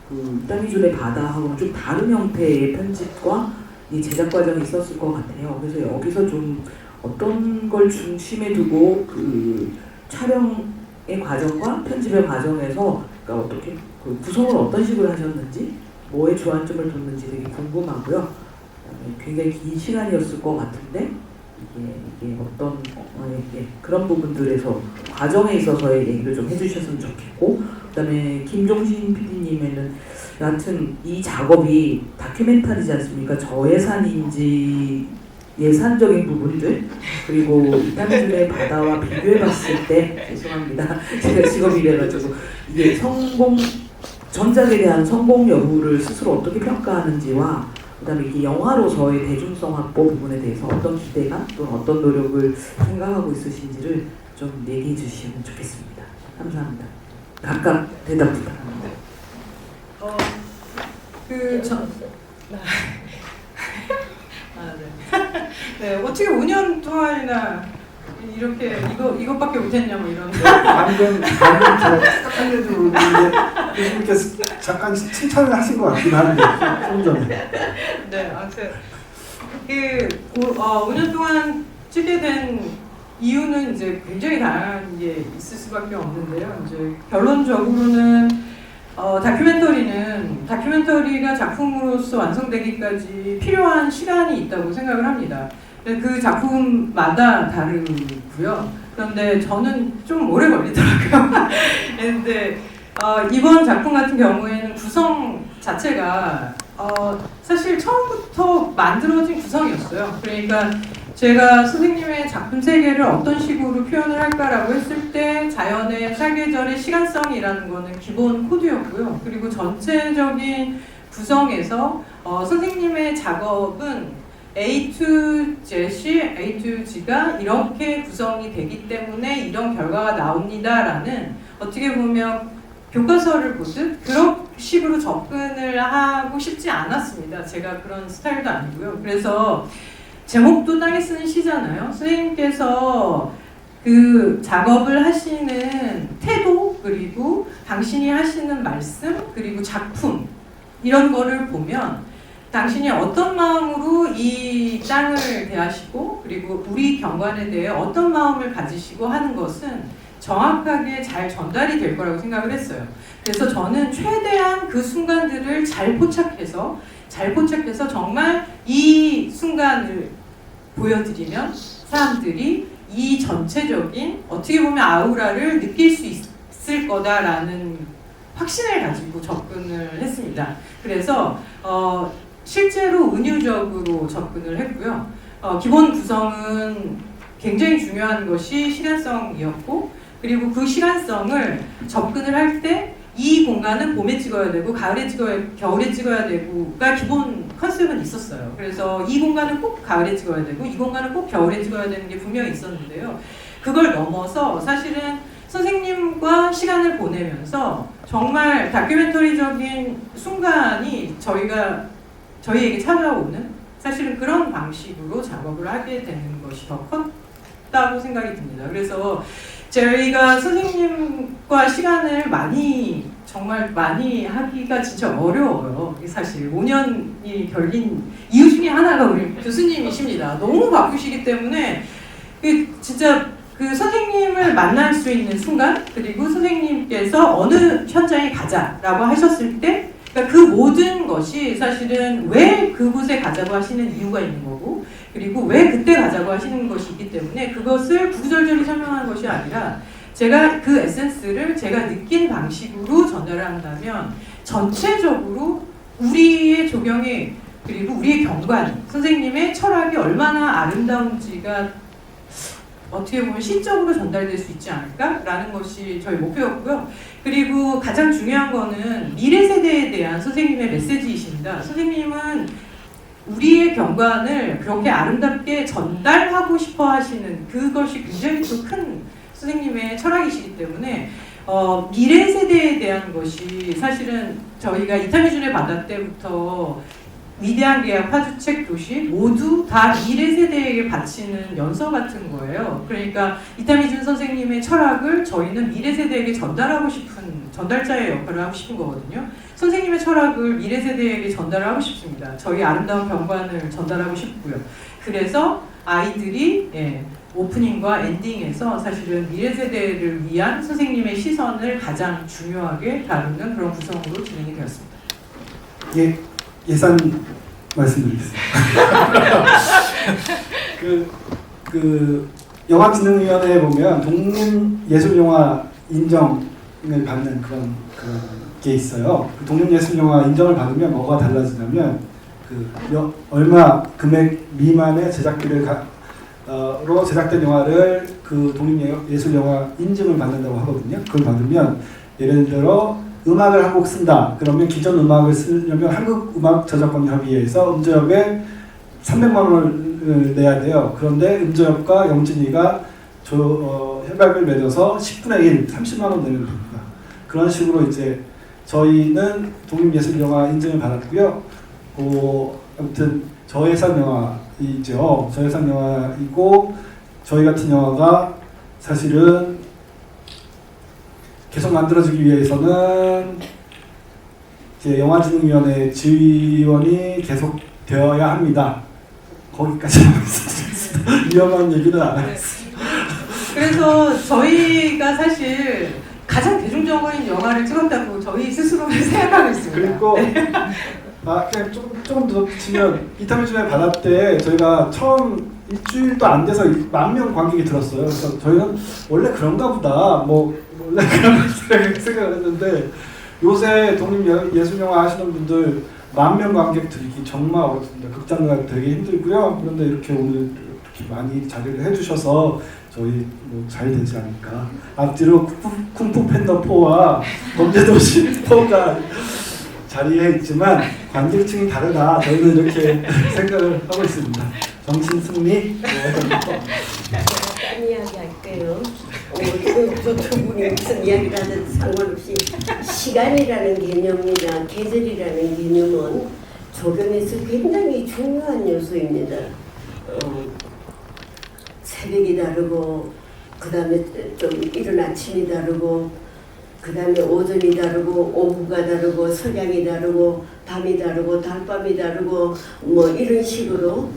Speaker 10: 그 땅이준의 바다하고는 좀 다른 형태의 편집과 이 제작 과정이 있었을 것 같아요. 그래서 여기서 좀 어떤 걸 중심에 두고 그 촬영의 과정과 편집의 과정에서 그러니까 어떻게 그 구성을 어떤 식으로 하셨는지 뭐에 주안점을 뒀는지 되게 궁금하고요. 굉장히 긴 시간이었을 것 같은데 이게 어떤 그런 부분들에서 과정에 있어서의 얘기를 좀 해주셨으면 좋겠고 그다음에 김종신 PD님에는 여하튼 이 작업이 다큐멘터리지 않습니까? 저예산인지 예산적인 부분들 그리고 이탈리아의 바다와 비교해봤을 때 죄송합니다. 제가 직업이래가지고 이게 성공 전작에 대한 성공 여부를 스스로 어떻게 평가하는지와 그다음에 이게 영화로서의 대중성 확보 부분에 대해서 어떤 기대감 또는 어떤 노력을 생각하고 있으신지를 좀 얘기해 주시면 좋겠습니다. 감사합니다. 각각 대답 부탁합니다.
Speaker 2: 네, 어떻게 5년 동안이나 이렇게 이것밖에 못했냐 뭐 이런.
Speaker 4: 방금 제가 딱 알려주는데 교수님께서 잠깐 칭찬을 하신 것 같긴 한데 좀 전에.
Speaker 2: 네, 아무튼 5년 동안 찍게 된 이유는 이제 굉장히 다양한 게 있을 수밖에 없는데요. 이제 결론적으로는 다큐멘터리가 작품으로서 완성되기까지 필요한 시간이 있다고 생각을 합니다. 그 작품마다 다르고요. 그런데 저는 좀 오래 걸리더라고요. 그런데 이번 작품 같은 경우에는 구성 자체가 사실 처음부터 만들어진 구성이었어요. 그러니까 제가 선생님의 작품 세계를 어떤 식으로 표현을 할까라고 했을 때 자연의 사계절의 시간성이라는 거는 기본 코드였고요. 그리고 전체적인 구성에서 선생님의 작업은 A to Z이 A to G가 이렇게 구성이 되기 때문에 이런 결과가 나옵니다라는 어떻게 보면 교과서를 보듯 그런 식으로 접근을 하고 싶지 않았습니다. 제가 그런 스타일도 아니고요. 그래서 제목도 땅에 쓰는 시잖아요. 선생님께서 그 작업을 하시는 태도 그리고 당신이 하시는 말씀 그리고 작품 이런 거를 보면 당신이 어떤 마음으로 이 땅을 대하시고 그리고 우리 경관에 대해 어떤 마음을 가지시고 하는 것은 정확하게 잘 전달이 될 거라고 생각을 했어요. 그래서 저는 최대한 그 순간들을 잘 포착해서 정말 이 순간을 보여드리면 사람들이 이 전체적인 어떻게 보면 아우라를 느낄 수 있을 거다라는 확신을 가지고 접근을 했습니다. 그래서 실제로 은유적으로 접근을 했고요. 기본 구성은 굉장히 중요한 것이 시간성이었고 그리고 그 시간성을 접근을 할 때 이 공간은 봄에 찍어야 되고 겨울에 찍어야 되고가 기본 컨셉은 있었어요. 그래서 이 공간은 꼭 가을에 찍어야 되고 이 공간은 꼭 겨울에 찍어야 되는 게 분명히 있었는데요. 그걸 넘어서 사실은 선생님과 시간을 보내면서 정말 다큐멘터리적인 순간이 저희에게 찾아오는 사실은 그런 방식으로 작업을 하게 되는 것이 더 컸다고 생각이 듭니다. 그래서 저희가 선생님과 시간을 정말 많이 하기가 진짜 어려워요. 사실 5년이 걸린 이유 중에 하나가 우리 교수님이십니다. 너무 바쁘시기 때문에 진짜 그 선생님을 만날 수 있는 순간 그리고 선생님께서 어느 현장에 가자라고 하셨을 때 그러니까 그 모든 것이 사실은 왜 그곳에 가자고 하시는 이유가 있는 거고 그리고 왜 그때 가자고 하시는 것이 있기 때문에 그것을 구구절절히 설명하는 것이 아니라 제가 그 에센스를 제가 느낀 방식으로 전달을 한다면 전체적으로 우리의 조경이 그리고 우리의 경관, 선생님의 철학이 얼마나 아름다운지가 어떻게 보면 시적으로 전달될 수 있지 않을까라는 것이 저희 목표였고요. 그리고 가장 중요한 거는 미래 세대에 대한 선생님의 메시지이십니다. 선생님은 우리의 경관을 그렇게 아름답게 전달하고 싶어 하시는 그것이 굉장히 또 큰 선생님의 철학이시기 때문에 미래 세대에 대한 것이 사실은 저희가 이탈리준의 바다 때부터 위대한 계약, 화주책, 도시 모두 다 미래 세대에게 바치는 연서 같은 거예요. 그러니까 이타미준 선생님의 철학을 저희는 미래 세대에게 전달하고 싶은 전달자의 역할을 하고 싶은 거거든요. 선생님의 철학을 미래 세대에게 전달하고 싶습니다. 저희 아름다운 경관을 전달하고 싶고요. 그래서 아이들이 오프닝과 엔딩에서 사실은 미래 세대를 위한 선생님의 시선을 가장 중요하게 다루는 그런 구성으로 진행이 되었습니다.
Speaker 4: 예산 말씀드리겠습니다. 그 영화진흥위원회에 보면 독립예술영화 인정을 받는 그런 게 있어요. 그 독립예술영화 인정을 받으면 뭐가 달라지냐면 얼마 금액 미만의 제작비를 로 제작된 영화를 그 독립예술영화 인증을 받는다고 하거든요. 그걸 받으면 예를 들어 음악을 한 곡 쓴다. 그러면 기존 음악을 쓰려면 한국음악저작권협의회에서 음저협에 300만 원을 내야 돼요. 그런데 음저협과 영진이가 협약을 맺어서 10분의 1, 30만 원 내면 됩니다. 그런 식으로 이제 저희는 독립예술영화 인증을 받았고요. 아무튼 저예산 영화이죠. 저예산 영화이고 저희 같은 영화가 사실은 계속 만들어지기 위해서는 이제 영화진흥위원회 지원이 계속 되어야 합니다. 거기까지만 말씀드리겠습니다. 위험한 얘기는 안 하겠습니다.
Speaker 2: 그래서 저희가 사실 가장 대중적인 영화를 찍었다고 저희 스스로는 생각하고 있습니다.
Speaker 4: 그리고 그냥 조금 더 붙이면 이탈리아에 받을 때 저희가 처음 일주일도 안 돼서 10,000명 관객이 들었어요. 그래서 저희는 원래 그런가 보다 원래 그런 생각을 했는데 요새 독립예술영화 하시는 분들 10,000명 관객 들이기 정말 어렵습니다. 극장가 되게 힘들고요. 그런데 이렇게 오늘 이렇게 많이 자리를 해주셔서 저희 잘 되지 않을까. 앞뒤로 쿵푸 팬더 4와 범죄도시 4가 자리에 있지만 관객층이 다르다. 저희는 이렇게 생각을 하고 있습니다. 정신 승리.
Speaker 3: 딴 이야기 할게요. 두 분이 무슨 이야기를 하든 상관없이 시간이라는 개념이나 계절이라는 개념은 조경에서 굉장히 중요한 요소입니다. 새벽이 다르고 그 다음에 좀 이른 아침이 다르고 그 다음에 오전이 다르고 오후가 다르고 석양이 다르고 밤이 다르고 달밤이 다르고 뭐 이런 식으로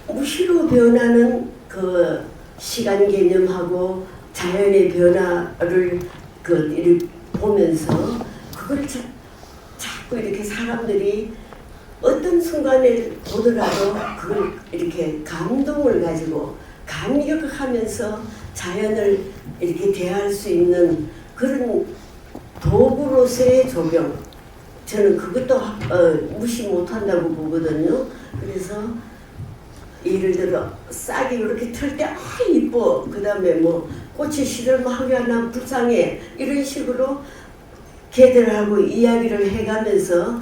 Speaker 3: 무시로 변하는 그 시간 개념하고 자연의 변화를 보면서 그걸 자꾸 이렇게 사람들이 어떤 순간에 보더라도 그걸 이렇게 감동을 가지고 감격하면서 자연을 이렇게 대할 수 있는 그런 도구로서의 조경, 저는 그것도 무시 못한다고 보거든요. 그래서 예를 들어 싹이 이렇게 틀 때 이뻐, 그 다음에 뭐 꽃이 시들하게 난 불쌍해, 이런 식으로 걔들하고 이야기를 해가면서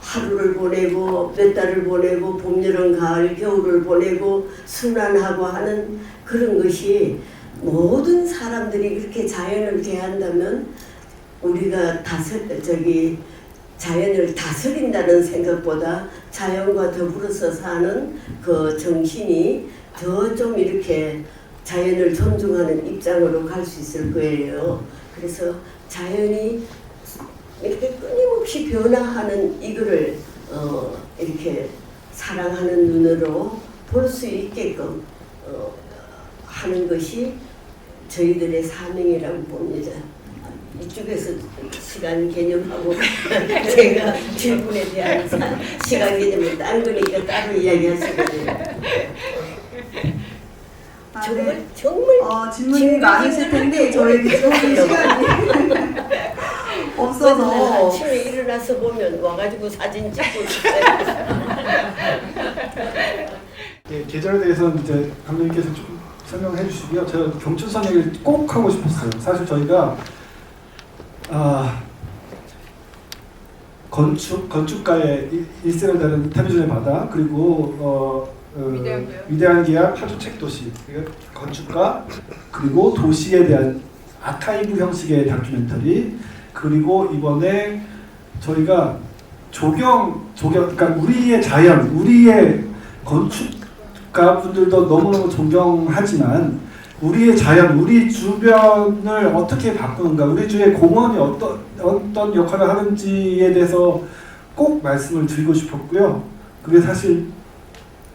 Speaker 3: 하루를 보내고 몇 달을 보내고 봄, 여름, 가을, 겨울을 보내고 순환하고 하는 그런 것이 모든 사람들이 그렇게 자연을 대한다면 우리가 자연을 다스린다는 생각보다 자연과 더불어서 사는 그 정신이 더 좀 이렇게 자연을 존중하는 입장으로 갈 수 있을 거예요. 그래서 자연이 이렇게 끊임없이 변화하는 이거를 이렇게 사랑하는 눈으로 볼 수 있게끔 하는 것이 저희들의 사명이라고 봅니다. 이쪽에서 시간 개념하고 제가 질문에 대한 시간 개념은 딴 거니까 따로 이야기하시거든요. 정말
Speaker 1: 질문이 많으실 텐데 저희 시간이 없어서
Speaker 3: 아침에 일어나서 보면 와가지고 사진 찍고 있어요.
Speaker 4: 계절에 대해서는 이제 감독님께서 좀 설명해 주시고요. 제가 경춘선 얘기를 꼭 하고 싶었어요. 사실 저희가 건축가의 일생을 다룬 텔레비전의 바다, 그리고 위대한 계약 파주책 도시, 건축가, 그리고 도시에 대한 아카이브 형식의 다큐멘터리, 그리고 이번에 저희가 그러니까 우리의 자연, 우리의 건축가 분들도 너무너무 존경하지만 우리의 자연, 우리 주변을 어떻게 바꾸는가, 우리 주위의 공원이 어떤 역할을 하는지에 대해서 꼭 말씀을 드리고 싶었고요. 그게 사실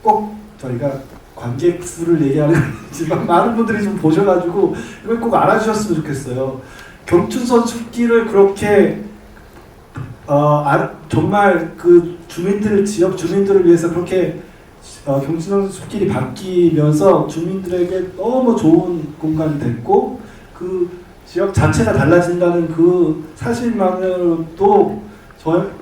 Speaker 4: 꼭 저희가 관객 수를 얘기하는 거지만 많은 분들이 좀 보셔가지고 이걸 꼭 알아주셨으면 좋겠어요. 경춘선 숲길을 그렇게 정말 그 지역 주민들을 위해서 그렇게 경춘선 숲길이 바뀌면서 주민들에게 너무 좋은 공간이 됐고 그 지역 자체가 달라진다는 그 사실만으로도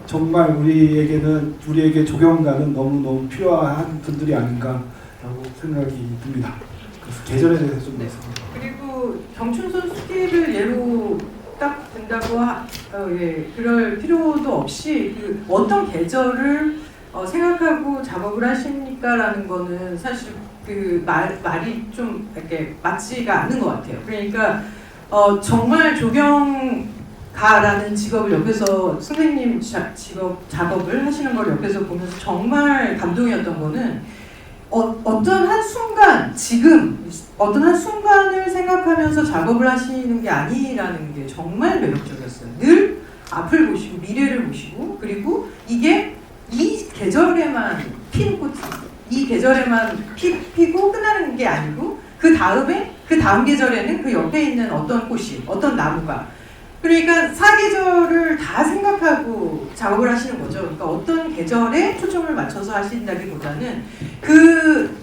Speaker 4: 정말 우리에게 조경가는 너무너무 필요한 분들이 아닌가라고 생각이 듭니다. 그래서 계절에 대해서 좀 말씀드립니다.
Speaker 2: 그리고 경춘선 수기를 예로 딱 든다고 그럴 필요도 없이 그 어떤 계절을 생각하고 작업을 하십니까라는 거는 사실 그 말이 좀 이렇게 맞지가 않는 것 같아요. 그러니까 정말 조경가라는 직업을 옆에서 선생님 작업을 하시는 걸 옆에서 보면서 정말 감동이었던 거는 어떤 한 순간 지금 어떤 한 순간을 생각하면서 작업을 하시는 게 아니라는 게 정말 매력적이었어요. 늘 앞을 보시고 미래를 보시고 그리고 이게 이 계절에만 피는 꽃이 이 계절에만 피고 끝나는 게 아니고 그 다음에 그 다음 계절에는 그 옆에 있는 어떤 꽃이 어떤 나무가 그러니까 사계절을 다 생각하고 작업을 하시는 거죠. 그러니까 어떤 계절에 초점을 맞춰서 하신다기보다는 그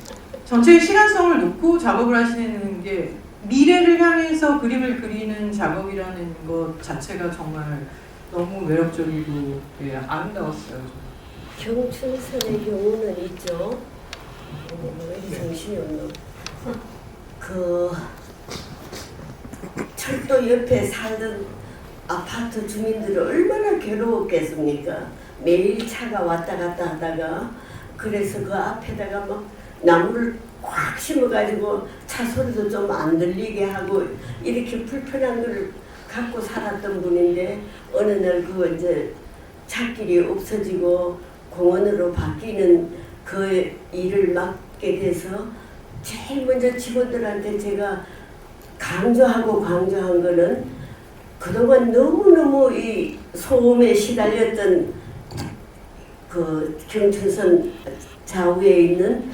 Speaker 2: 전체의 시간성을 놓고 작업을 하시는 게 미래를 향해서 그림을 그리는 작업이라는 것 자체가 정말 너무 매력적이고 아름다웠어요.
Speaker 3: 경춘선의 경우는 있죠. 왜 정신이 없노? 그 철도 옆에 살던 아파트 주민들은 얼마나 괴로웠겠습니까? 매일 차가 왔다 갔다 하다가 그래서 그 앞에다가 막 나무를 꽉 심어가지고 차 소리도 좀 안 들리게 하고 이렇게 불편한 걸 갖고 살았던 분인데 어느 날 그 이제 차길이 없어지고 공원으로 바뀌는 그 일을 맡게 돼서 제일 먼저 직원들한테 제가 강조한 거는 그동안 너무너무 이 소음에 시달렸던 그 경춘선 좌우에 있는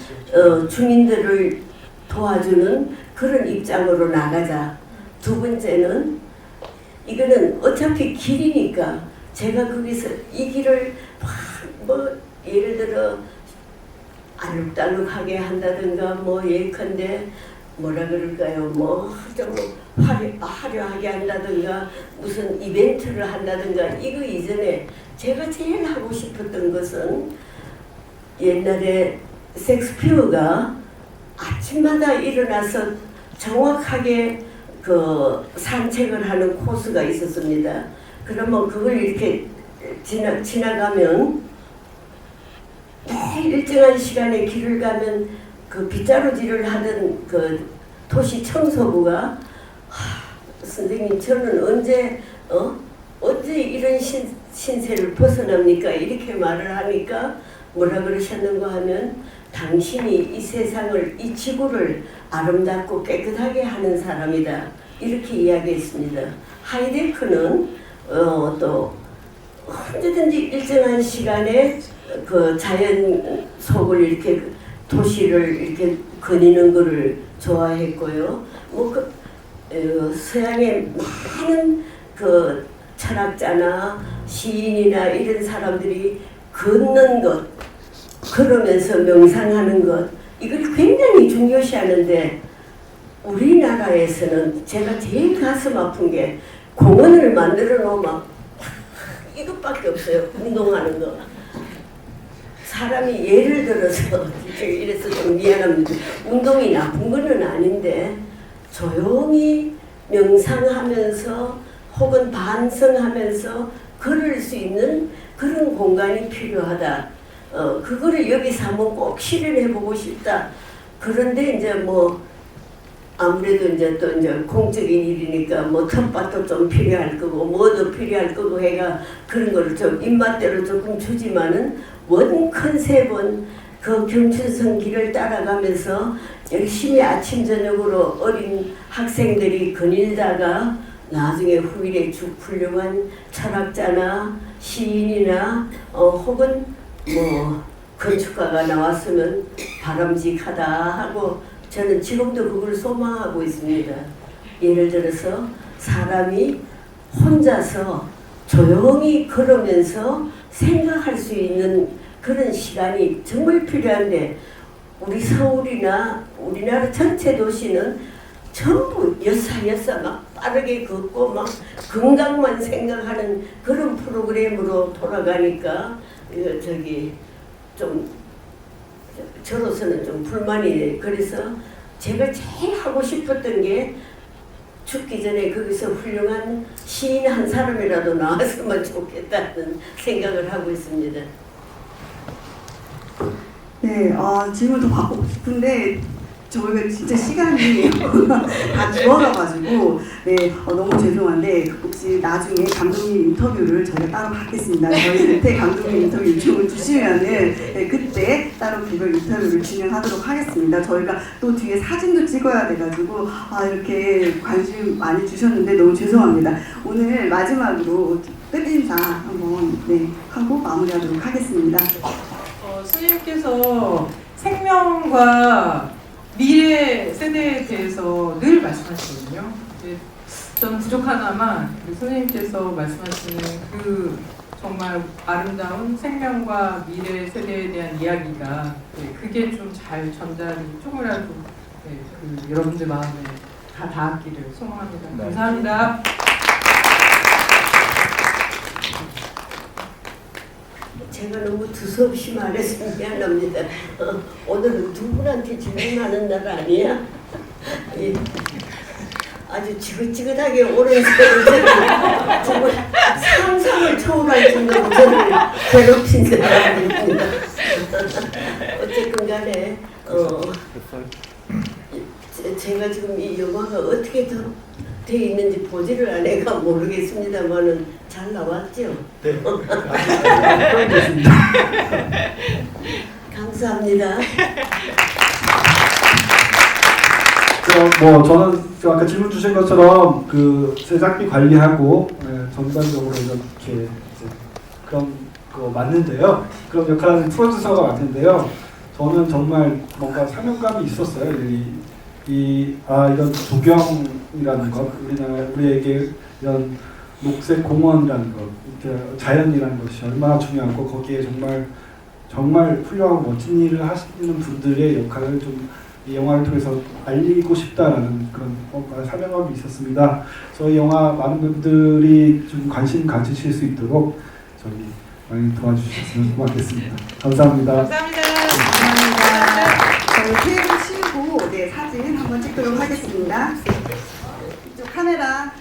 Speaker 3: 주민들을 도와주는 그런 입장으로 나가자. 두 번째는 이거는 어차피 길이니까 제가 거기서 이 길을 뭐 예를 들어 알록달록하게 한다든가 뭐 예컨대 뭐라 그럴까요? 뭐 좀 화려하게 한다든가 무슨 이벤트를 한다든가 이거 이전에 제가 제일 하고 싶었던 것은 옛날에 섹스피어가 아침마다 일어나서 정확하게 그 산책을 하는 코스가 있었습니다. 그러면 그걸 이렇게 지나가면 매일 일정한 시간에 길을 가면 그 빗자루질을 하던 그 도시 청소부가 선생님 저는 언제 이런 신세를 벗어납니까? 이렇게 말을 하니까 뭐라 그러셨는가 하면 당신이 이 세상을 이 지구를 아름답고 깨끗하게 하는 사람이다 이렇게 이야기했습니다. 하이데크는 또 언제든지 일정한 시간에 그 자연 속을 이렇게 도시를 이렇게 거니는 것을 좋아했고요. 서양의 많은 그 철학자나 시인이나 이런 사람들이 걷는 것, 걸으면서 명상하는 것, 이걸 굉장히 중요시하는데 우리나라에서는 제가 제일 가슴 아픈 게 공원을 만들어 놓으면 이것밖에 없어요. 운동하는 거. 사람이 예를 들어서 이래서 좀 미안합니다. 운동이 나쁜 거는 아닌데 조용히 명상하면서 혹은 반성하면서 걸을 수 있는 그런 공간이 필요하다. 그거를 여기서 한번 꼭 실현해보고 싶다. 그런데 이제 뭐 아무래도 이제 또 이제 공적인 일이니까 뭐 텃밭도 좀 필요할 거고 뭐도 필요할 거고 해가 그런 거를 좀 입맛대로 조금 주지만은 원 컨셉은 그 경춘선 길을 따라가면서 열심히 아침 저녁으로 어린 학생들이 거닐다가 나중에 후일에 훌륭한 철학자나 시인이나 혹은 뭐 건축가가 나왔으면 바람직하다 하고 저는 지금도 그걸 소망하고 있습니다. 예를 들어서 사람이 혼자서 조용히 걸으면서 생각할 수 있는 그런 시간이 정말 필요한데 우리 서울이나 우리나라 전체 도시는 전부 여사 막 빠르게 걷고 막 건강만 생각하는 그런 프로그램으로 돌아가니까 이거 좀 저로서는 좀 불만이에요. 그래서 제가 제일 하고 싶었던 게 죽기 전에 거기서 훌륭한 시인 한 사람이라도 나왔으면 좋겠다는 생각을 하고 있습니다.
Speaker 1: 네, 질문 더 받고 싶은데 저희가 진짜 시간이 다 주어져가지고 네, 너무 죄송한데 혹시 나중에 감독님 인터뷰를 저희가 따로 받겠습니다. 저희한테 감독님 인터뷰 요청을 주시면은 네, 그때 따로 개별 인터뷰를 진행하도록 하겠습니다. 저희가 또 뒤에 사진도 찍어야 돼가지고 이렇게 관심 많이 주셨는데 너무 죄송합니다. 오늘 마지막으로 끝인사 한번 네, 하고 마무리하도록 하겠습니다.
Speaker 2: 스님께서 생명과 미래 세대에 대해서 늘 말씀하시거든요. 저는 부족하나마 우리 선생님께서 말씀하시는 그 정말 아름다운 생명과 미래 세대에 대한 이야기가 그게 좀 잘 전달이 조금이라도 그 여러분들 마음에 다 닿았기를 소망합니다. 감사합니다.
Speaker 3: 제가 너무 두서없이 말해서 미안합니다. 오늘은 두 분한테 질문하는 날 아니야? 예. 아주 지긋지긋하게 오랜 세월 정말 상상을 초월할 정도로 저를 괴롭힌 사람입니다. 어쨌든 간에 제가 지금 이 영화가 어떻게 돼 있는지 보지를 않아가 모르겠습니다만은 잘 나왔죠?
Speaker 4: 네.
Speaker 3: 감사합니다.
Speaker 4: 저는 아까 질문 주신 것처럼 그 제작비 관리하고 전반적으로 이렇게 그런 거 맞는데요. 그런 역할을 프로듀서가 맡는데요. 저는 정말 뭔가 사명감이 있었어요. 이런 조경이라는 것, 우리에게 이런 녹색 공원이라는 것, 자연이라는 것이 얼마나 중요하고 거기에 정말 훌륭하고 멋진 일을 하시는 분들의 역할을 좀 이 영화를 통해서 알리고 싶다라는 그런 사명감이 있었습니다. 저희 영화 많은 분들이 좀 관심 가지실 수 있도록 저희 많이 도와주셨으면 고맙겠습니다. 감사합니다.
Speaker 1: 감사합니다. 저희 테이블 치우고 네, 사진 한번 찍도록 하겠습니다. 이쪽 카메라.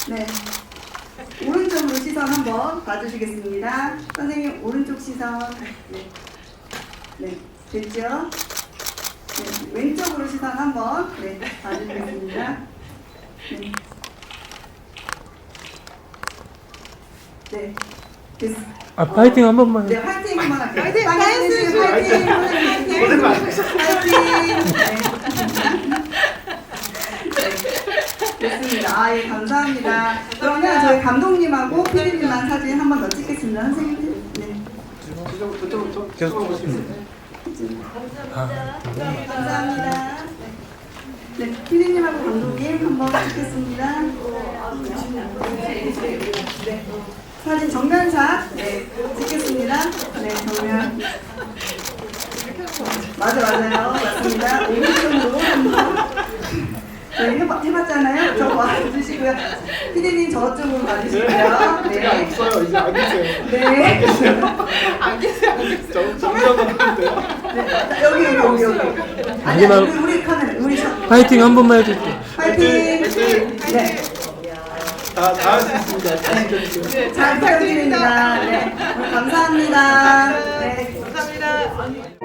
Speaker 1: 네. 오른쪽으로 시선 한번 봐주시겠습니다. 선생님 오른쪽 시선. 네. 됐죠? 네. 왼쪽으로 시선 한번 봐주시겠습니다. 네. 네. 됐습니다.
Speaker 11: 파이팅 한 번만.
Speaker 1: 네, 화이팅 한번 할게요. 화이팅! 화이팅! 화이팅! 됐습니다. 예, 감사합니다. 그러면 저희 감독님하고 PD님만 사진 한 번 더 찍겠습니다. 선생님. 네.
Speaker 11: 계속 보십니다.
Speaker 1: 감사합니다. 네, PD님하고 감독님 한 번 찍겠습니다. 네. 사진 정면샷 찍겠습니다. 네, 정면. 맞아요. 맞습니다. 오른쪽으로 한번 저희 해봤잖아요. 저 와주시고요. 피디님 저쪽으로 와주시고요. 네.
Speaker 11: 없어요. 이제 안 계세요.
Speaker 1: 네.
Speaker 11: 안 계세요. 정리하고 하는데요.
Speaker 1: 네. 여기. 아니, 우리 카메라, 우리 샷.
Speaker 11: 파이팅 한 번만 해줄게요.
Speaker 1: 파이팅. 네.
Speaker 11: 다 할 수 있습니다.
Speaker 1: 잘 부탁드립니다. 네. 감사합니다. 네. 감사합니다.